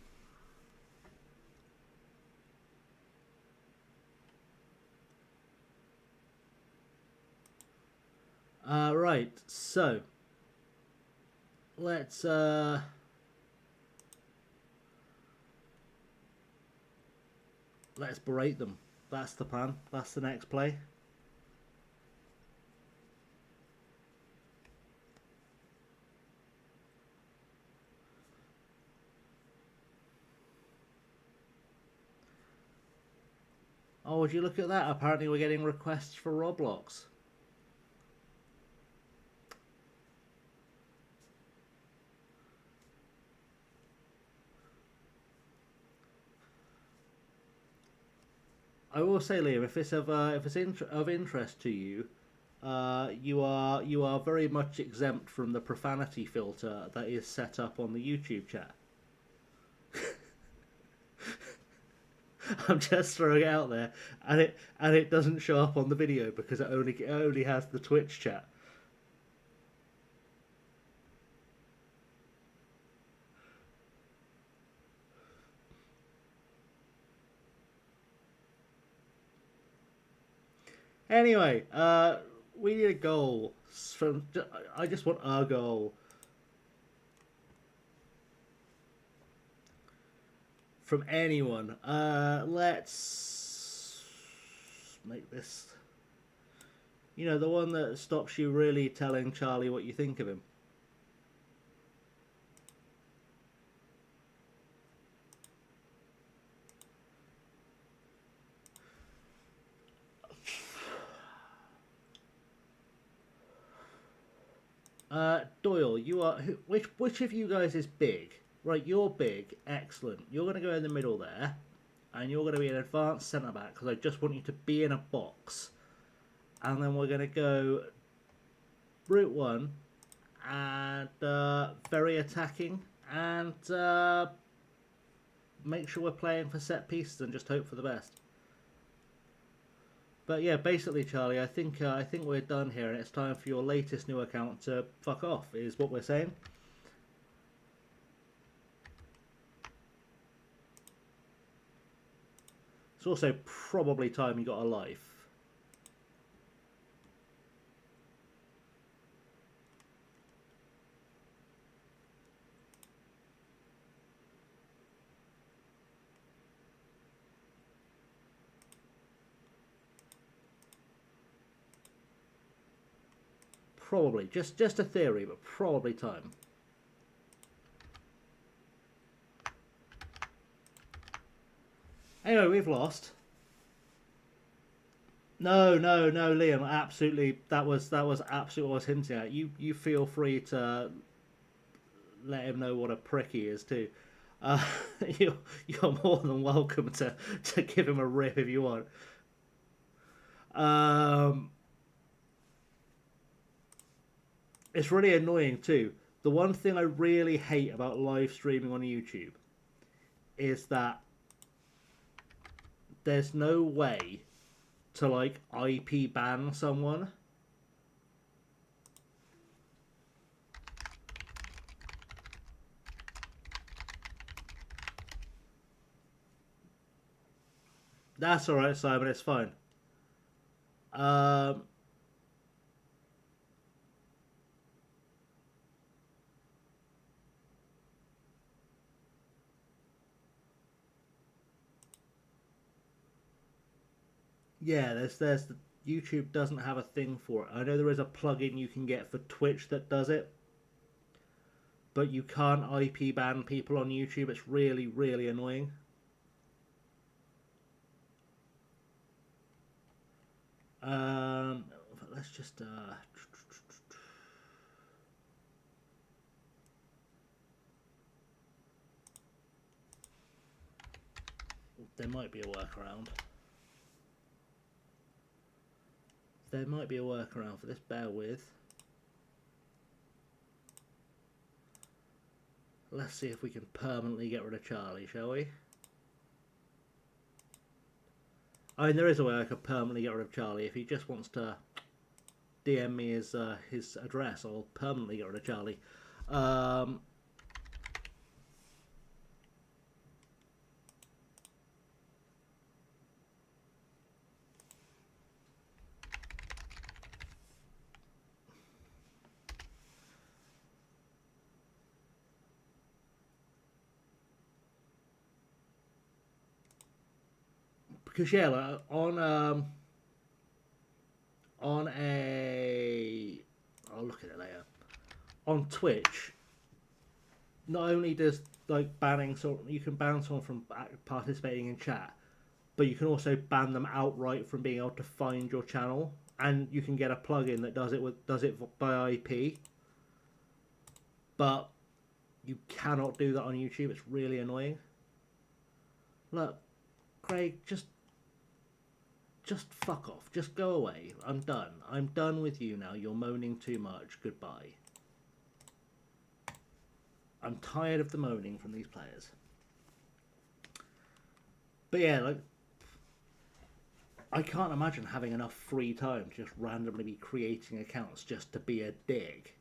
Right, so let's berate them. That's the plan. That's the next play. Oh, would you look at that? Apparently we're getting requests for Roblox. I will say, Liam, if it's of interest to you, you are very much exempt from the profanity filter that is set up on the YouTube chat. I'm just throwing it out there, and it doesn't show up on the video because it only has the Twitch chat. Anyway, we need a goal from. I just want our goal from anyone. Let's make this. You know, the one that stops you really telling Charlie what you think of him. Doyle, you are which of you guys is big? Right, you're big, excellent. You're going to go in the middle there, and you're going to be an advanced centre back because I just want you to be in a box, and then we're going to go route one, and very attacking, and make sure we're playing for set pieces and just hope for the best. But yeah, basically, Charlie, I think we're done here, and it's time for your latest new account to fuck off, is what we're saying. It's also probably time you got a life. Probably. Just a theory, but probably time. Anyway, we've lost. No, Liam. Absolutely, that was absolutely what I was hinting at. You feel free to let him know what a prick he is too. You're more than welcome to give him a rip if you want. It's really annoying too. The one thing I really hate about live streaming on YouTube is that there's no way to like IP ban someone. That's alright, Simon, it's fine. Yeah, there's the YouTube doesn't have a thing for it. I know there is a plugin you can get for Twitch that does it, but you can't IP ban people on YouTube. It's really, really annoying. Let's just there might be a workaround. There might be a workaround for this, bear with. Let's see if we can permanently get rid of Charlie, shall we? I mean, there is a way I could permanently get rid of Charlie. If he just wants to DM me his address, I'll permanently get rid of Charlie. Because yeah, like, on a, I'll look at it later. On Twitch, not only does like banning, so you can ban someone from participating in chat, but you can also ban them outright from being able to find your channel, and you can get a plugin that does it by IP. But you cannot do that on YouTube. It's really annoying. Look, Craig, just just fuck off. Just go away. I'm done. I'm done with you now. You're moaning too much. Goodbye. I'm tired of the moaning from these players. But yeah, like, I can't imagine having enough free time to just randomly be creating accounts just to be a dick.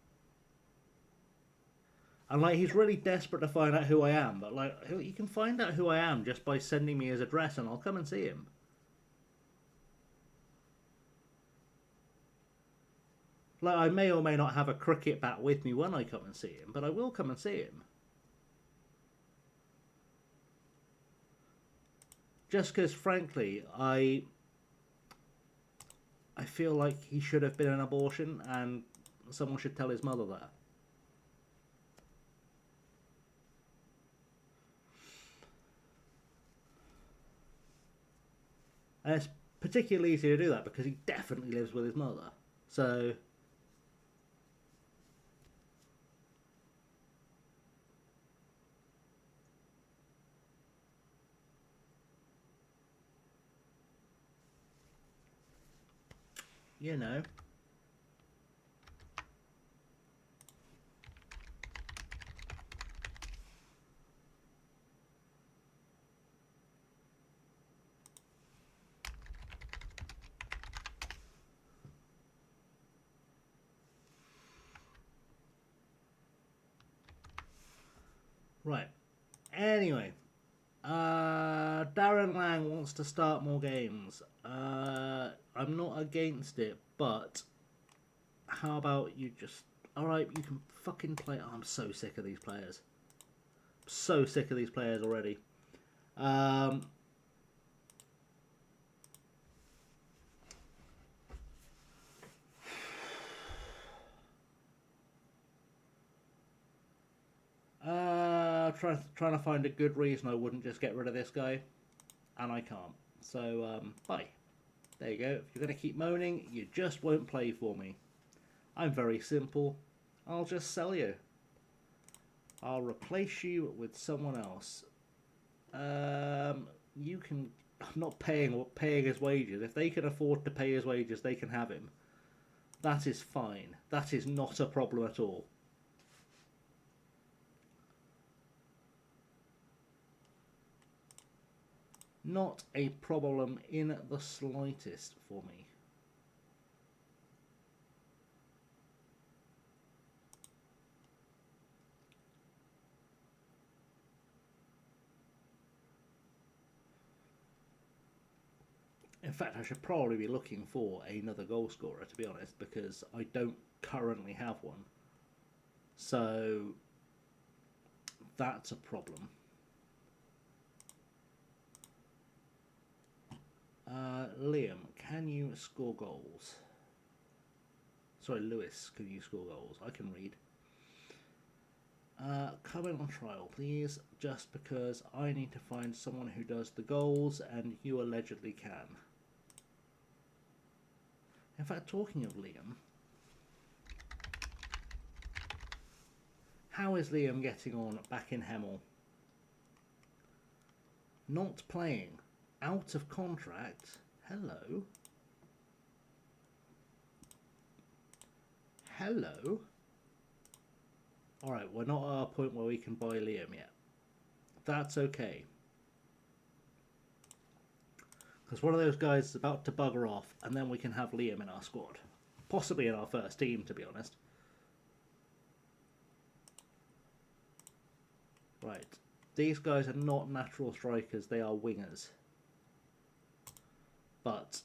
And like, he's really desperate to find out who I am, but like, you can find out who I am just by sending me his address and I'll come and see him. Like, I may or may not have a cricket bat with me when I come and see him, but I will come and see him. Just because, frankly, I feel like he should have been an abortion and someone should tell his mother that. And it's particularly easy to do that because he definitely lives with his mother. So, you know. Right. Anyway, Darren Lang wants to start more games. I'm not against it, but how about you just... Alright, you can fucking play... Oh, I'm so sick of these players. I'm so sick of these players already. Trying to find a good reason I wouldn't just get rid of this guy, and I can't. So, bye. There you go. If you're going to keep moaning, you just won't play for me. I'm very simple. I'll just sell you. I'll replace you with someone else. You can... I'm not paying his wages. If they can afford to pay his wages, they can have him. That is fine. That is not a problem at all. Not a problem in the slightest for me. In fact, I should probably be looking for another goal scorer, to be honest, because I don't currently have one. So that's a problem. Liam, can you score goals? Sorry, Lewis, can you score goals? I can read. Come in on trial, please, just because I need to find someone who does the goals and you allegedly can. In fact, talking of Liam, how is Liam getting on back in Hemel? Not playing. Out of contract. Hello. Hello. Alright, we're not at a point where we can buy Liam yet. That's okay. Because one of those guys is about to bugger off, and then we can have Liam in our squad. Possibly in our first team, to be honest. Right. These guys are not natural strikers, they are wingers. But,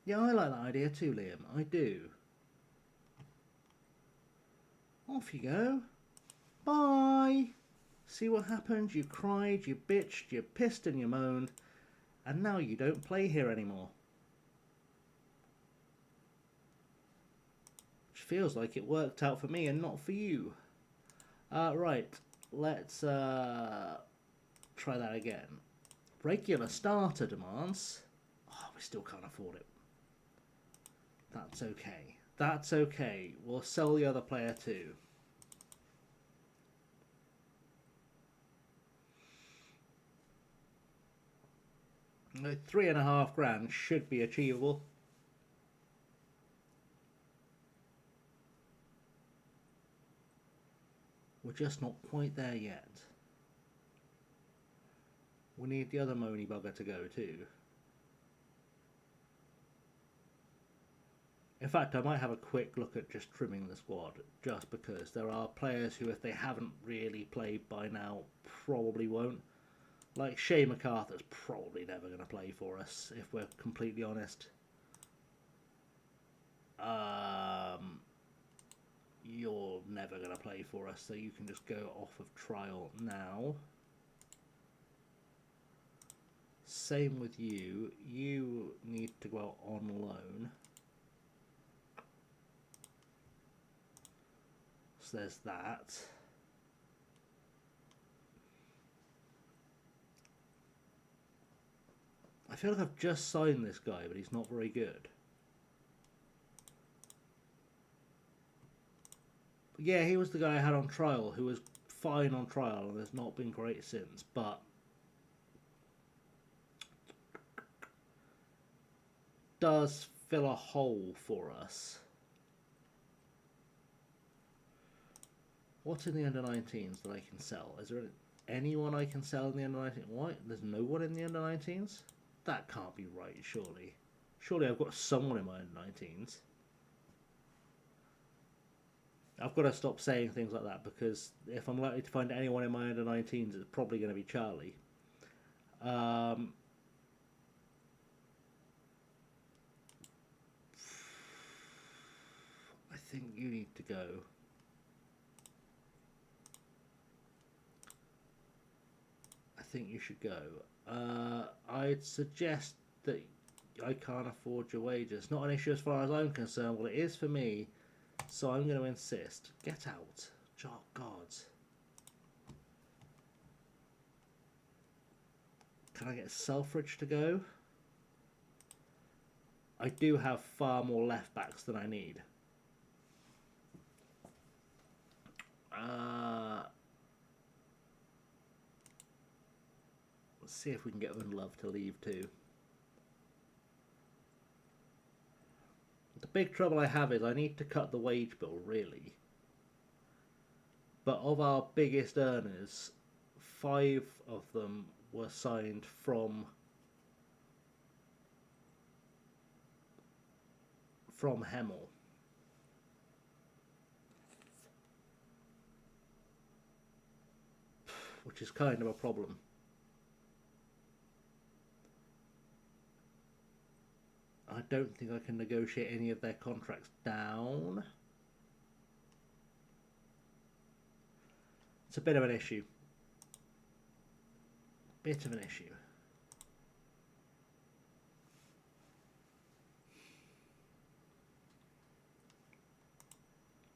yeah, I like that idea too, Liam. I do. Off you go. Bye. See what happened? You cried, you bitched, you pissed and you moaned. And now you don't play here anymore. Which feels like it worked out for me and not for you. Right. Let's try that again. Regular starter demands. Oh, we still can't afford it. That's okay. That's okay. We'll sell the other player too. 3.5 grand should be achievable. We're just not quite there yet. We need the other moany bugger to go too. In fact, I might have a quick look at just trimming the squad, just because there are players who, if they haven't really played by now, probably won't. Like Shay MacArthur's probably never going to play for us, if we're completely honest. You're never going to play for us, so you can just go off of trial now. Same with you. You need to go out on loan. So there's that. I feel like I've just signed this guy, but he's not very good. But yeah, he was the guy I had on trial, who was fine on trial and has not been great since, but does fill a hole for us. What's in the under-19s that I can sell? Is there anyone I can sell in the under-19s? What? There's no one in the under-19s? That can't be right, surely. Surely I've got someone in my under-19s. I've got to stop saying things like that, because if I'm likely to find anyone in my under-19s, it's probably going to be Charlie. I think you need to go. I think you should go. I'd suggest that I can't afford your wages. Not an issue as far as I'm concerned. Well, it is for me, so I'm going to insist. Get out. Oh, God. Can I get Selfridge to go? I do have far more left backs than I need. Let's see if we can get Unlove to leave too. The big trouble I have is I need to cut the wage bill, really. But of our biggest earners, 5 of them were signed from Hemel. Which is kind of a problem. I don't think I can negotiate any of their contracts down. It's a bit of an issue. Bit of an issue.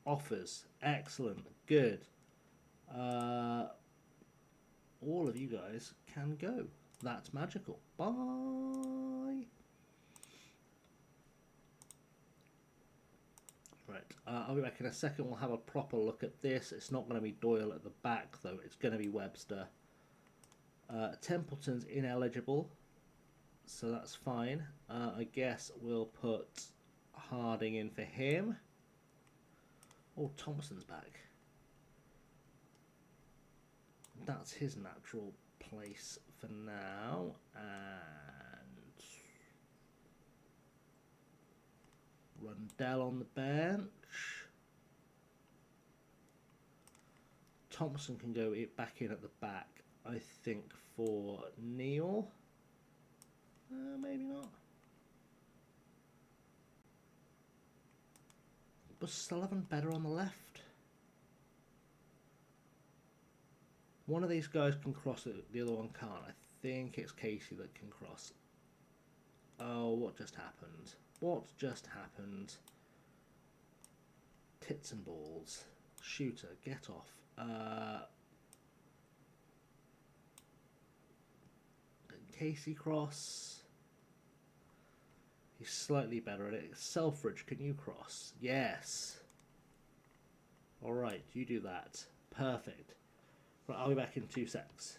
Offers. Excellent. Good. All of you guys can go. That's magical. Bye. Right, I'll be back in a second. We'll have a proper look at this. It's not going to be Doyle at the back, though. It's going to be Webster. Templeton's ineligible, so that's fine. I guess we'll put Harding in for him. Oh, Thompson's back. That's his natural place for now. And Rundell on the bench. Thompson can go back in at the back, I think, for Neil. Maybe not. Was Sullivan better on the left? One of these guys can cross it, the other one can't. I think it's Casey that can cross. Oh, what just happened? What just happened? Tits and balls. Shooter, get off. Casey cross. He's slightly better at it. Selfridge, can you cross? Yes. Alright, you do that. Perfect. Right, I'll be back in 2 secs.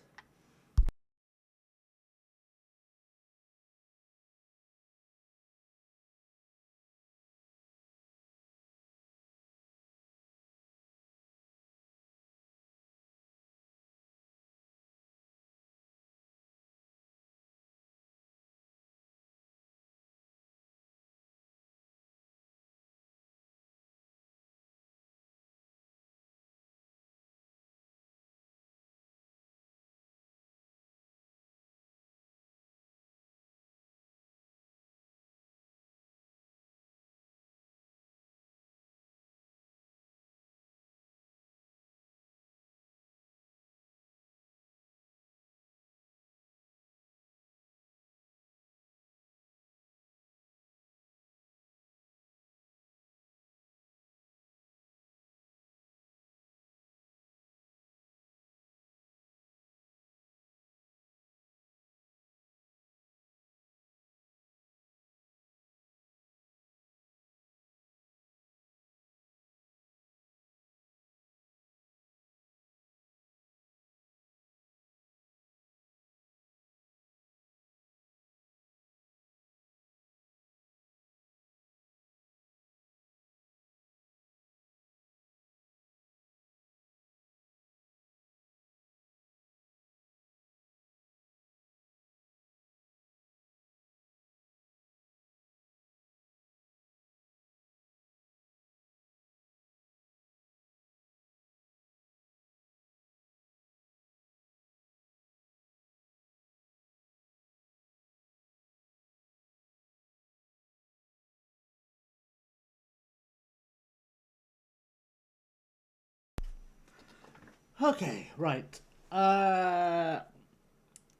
Okay, right.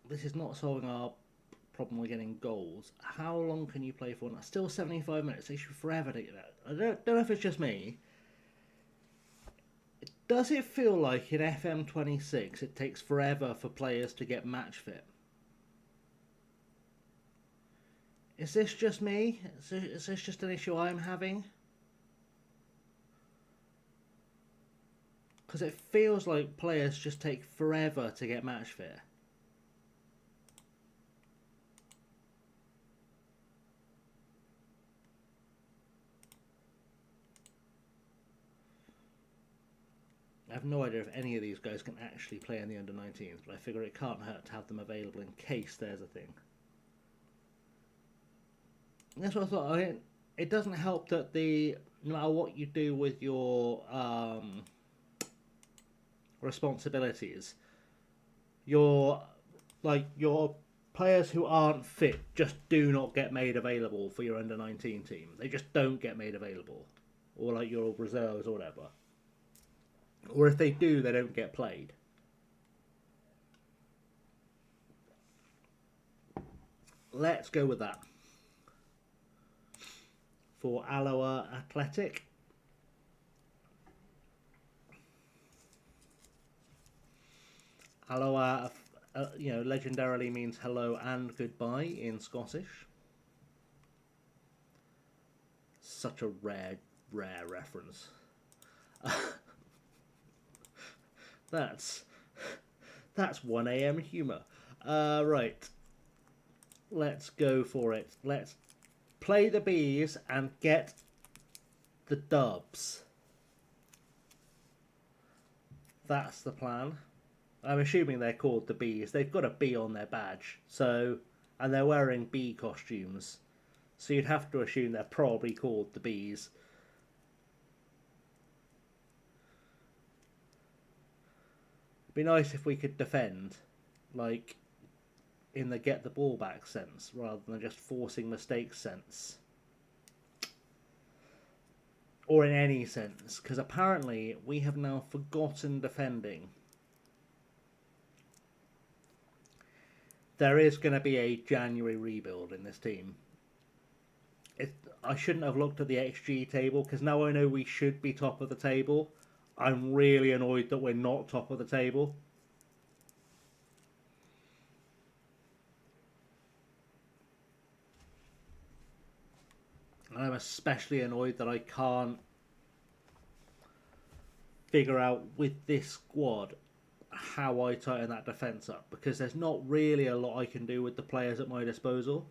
This is not solving our problem with getting goals. How long can you play for? Still 75 minutes. It takes you forever to get that. I don't know if it's just me. Does it feel like in FM26 it takes forever for players to get match fit? Is this just me? Is this just an issue I'm having? Because it feels like players just take forever to get match fit. I have no idea if any of these guys can actually play in the under-19s, but I figure it can't hurt to have them available in case there's a thing. And that's what I thought. It doesn't help that no matter what you do with your responsibilities, your players who aren't fit just do not get made available for your under-19 team. They just don't get made available, or like your reserves or whatever. Or if they do, they don't get played. Let's go with that. For Alloa Athletic. Alloa, legendarily means hello and goodbye in Scottish. Such a rare reference. That's 1 a.m. humour. Right. Let's go for it. Let's play the bees and get the dubs. That's the plan. I'm assuming they're called the bees. They've got a bee on their badge. And they're wearing bee costumes. So you'd have to assume they're probably called the bees. It'd be nice if we could defend, like, in the get the ball back sense, rather than just forcing mistakes sense. Or in any sense, because apparently we have now forgotten defending. There is going to be a January rebuild in this team. I shouldn't have looked at the XG table, because now I know we should be top of the table. I'm really annoyed that we're not top of the table. And I'm especially annoyed that I can't figure out with this squad how I tighten that defence up, because there's not really a lot I can do with the players at my disposal.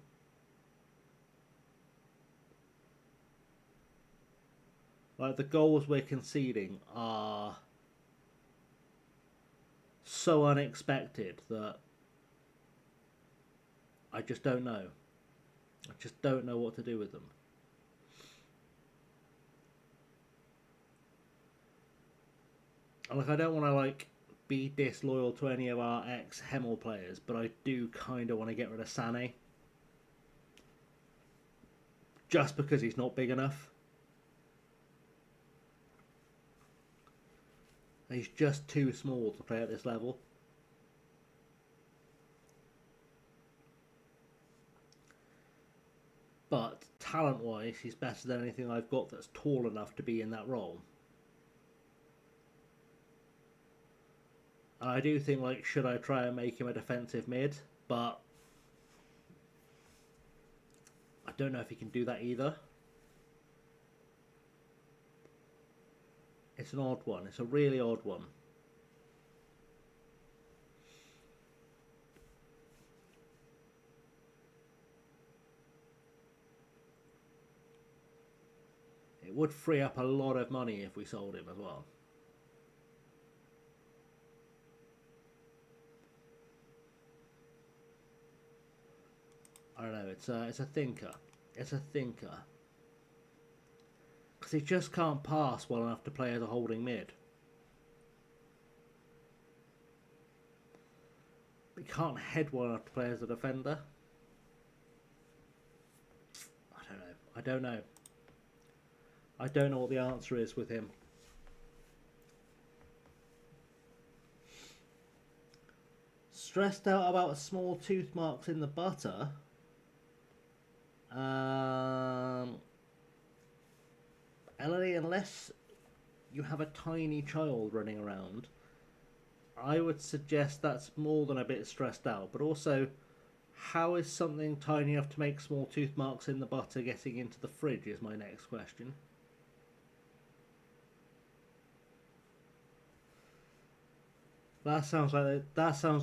Like, the goals we're conceding are so unexpected that I just don't know. I just don't know what to do with them. Like, I don't want to, be disloyal to any of our ex-Hemel players, but I do kind of want to get rid of Sané. Just because he's not big enough. He's just too small to play at this level. But talent-wise, he's better than anything I've got that's tall enough to be in that role. And I do think, should I try and make him a defensive mid? But I don't know if he can do that either. It's an odd one. It's a really odd one. It would free up a lot of money if we sold him as well. I don't know. It's a thinker. It's a thinker. Because he just can't pass well enough to play as a holding mid. He can't head well enough to play as a defender. I don't know. I don't know what the answer is with him. Stressed out about small tooth marks in the butter. Elodie, unless you have a tiny child running around, I would suggest that's more than a bit stressed out. But also, how is something tiny enough to make small tooth marks in the butter getting into the fridge is my next question. That sounds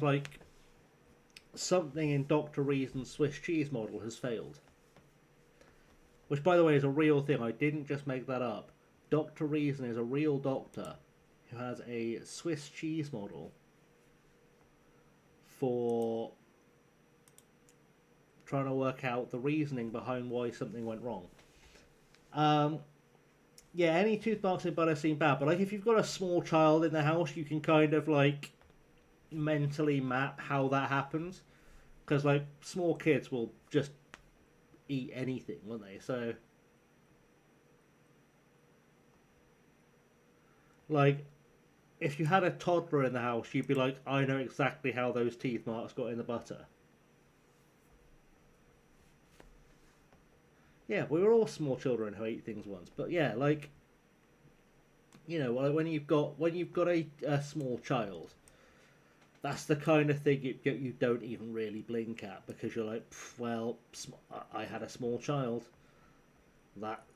like something in Dr. Reason's Swiss cheese model has failed. Which, by the way, is a real thing. I didn't just make that up. Dr. Reason is a real doctor who has a Swiss cheese model for trying to work out the reasoning behind why something went wrong. Yeah, any tooth marks in butter seem bad, but like if you've got a small child in the house, you can kind of like mentally map how that happens, because like small kids will just eat anything, won't they? So like if you had a toddler in the house, you'd be like, I know exactly how those teeth marks got in the butter. Yeah, we were all small children who ate things once, but yeah, like, you know, like when you've got a small child, that's the kind of thing you don't even really blink at, because you're like, well, I had a small child.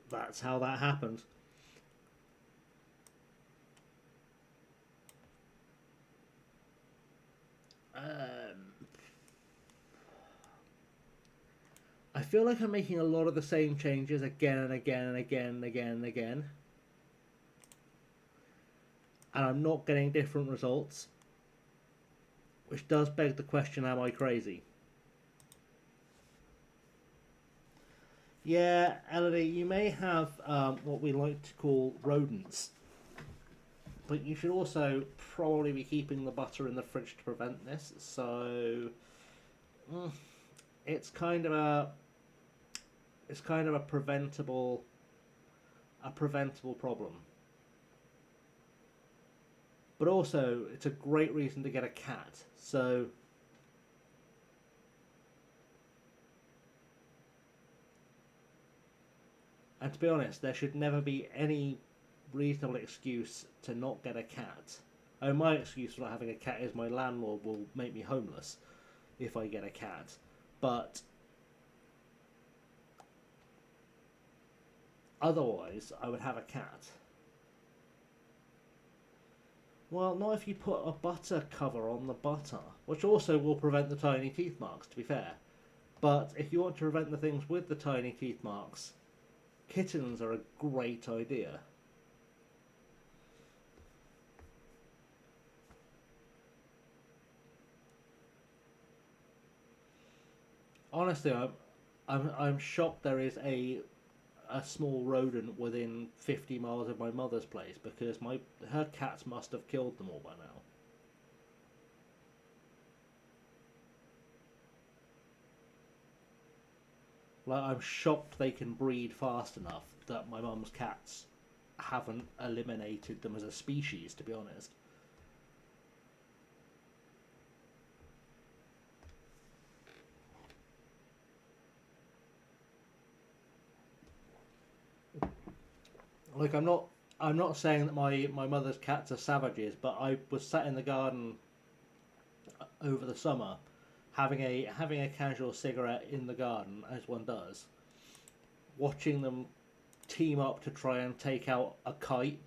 That's how that happened. I feel like I'm making a lot of the same changes again and again and again and again and again. And I'm not getting different results. Which does beg the question, am I crazy? Yeah, Elodie, you may have what we like to call rodents. But you should also probably be keeping the butter in the fridge to prevent this. So it's kind of a preventable problem. But also, it's a great reason to get a cat. So and to be honest, there should never be any reasonable excuse to not get a cat. Oh, my excuse for not having a cat is my landlord will make me homeless if I get a cat. But otherwise, I would have a cat. Well, not if you put a butter cover on the butter, which also will prevent the tiny teeth marks, to be fair. But if you want to prevent the things with the tiny teeth marks, kittens are a great idea. Honestly, I'm shocked there is a small rodent within 50 miles of my mother's place, because her cats must have killed them all by now. Like, I'm shocked they can breed fast enough that my mum's cats haven't eliminated them as a species, to be honest. Like, I'm not saying that my mother's cats are savages, but I was sat in the garden over the summer having a casual cigarette in the garden, as one does, watching them team up to try and take out a kite.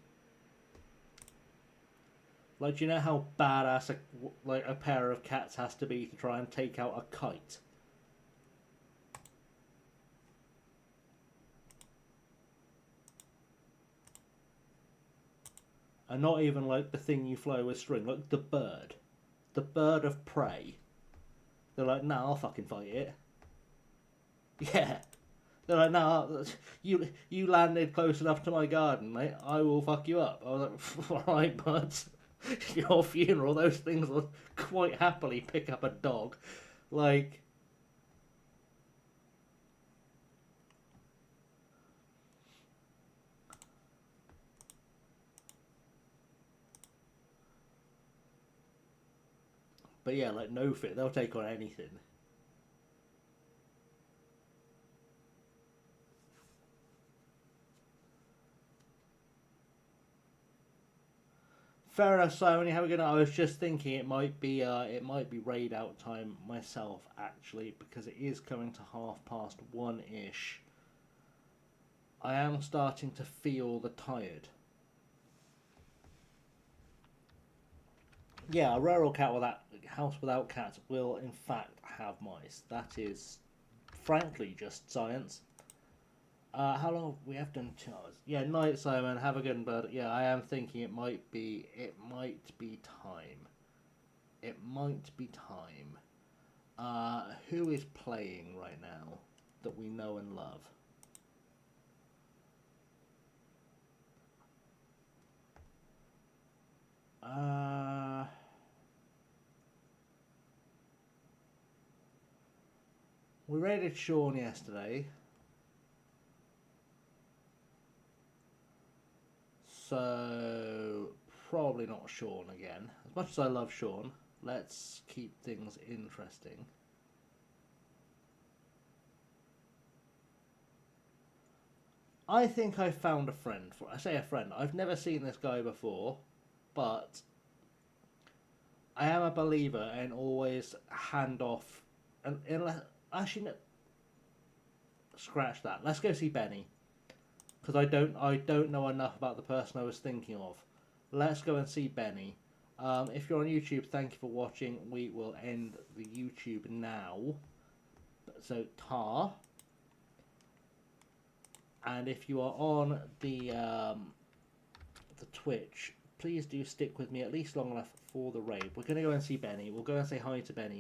Like, do you know how badass a pair of cats has to be to try and take out a kite? And not even like the thing you fly with string, like the bird of prey. They're like, nah, I'll fucking fight it. Yeah. They're like, nah, you landed close enough to my garden, mate. I will fuck you up. I was like, alright, bud. Your funeral, those things will quite happily pick up a dog. Like, But yeah, like no fit, they'll take on anything. Fair enough, Simon. You have a good night. I was just thinking it might be raid out time myself actually, because it is coming to 1:30 ish. I am starting to feel the tired. Yeah, a rural house without cats will in fact have mice. That is, frankly, just science. How long we have done? 2 hours. Yeah, night, Simon. Have a good one, bud. Yeah, I am thinking it might be time. It might be time. Who is playing right now that we know and love? We raided Sean yesterday. So, probably not Sean again. As much as I love Sean, let's keep things interesting. I think I found a friend. I say a friend. I've never seen this guy before, but I am a believer in always hand off. Unless, actually, no, scratch that. Let's go see Benny, because I don't know enough about the person I was thinking of. Let's go and see Benny. If you're on YouTube, thank you for watching. We will end the YouTube now. So Tar. And if you are on the Twitch, please do stick with me at least long enough for the raid. We're going to go and see Benny. We'll go and say hi to Benny.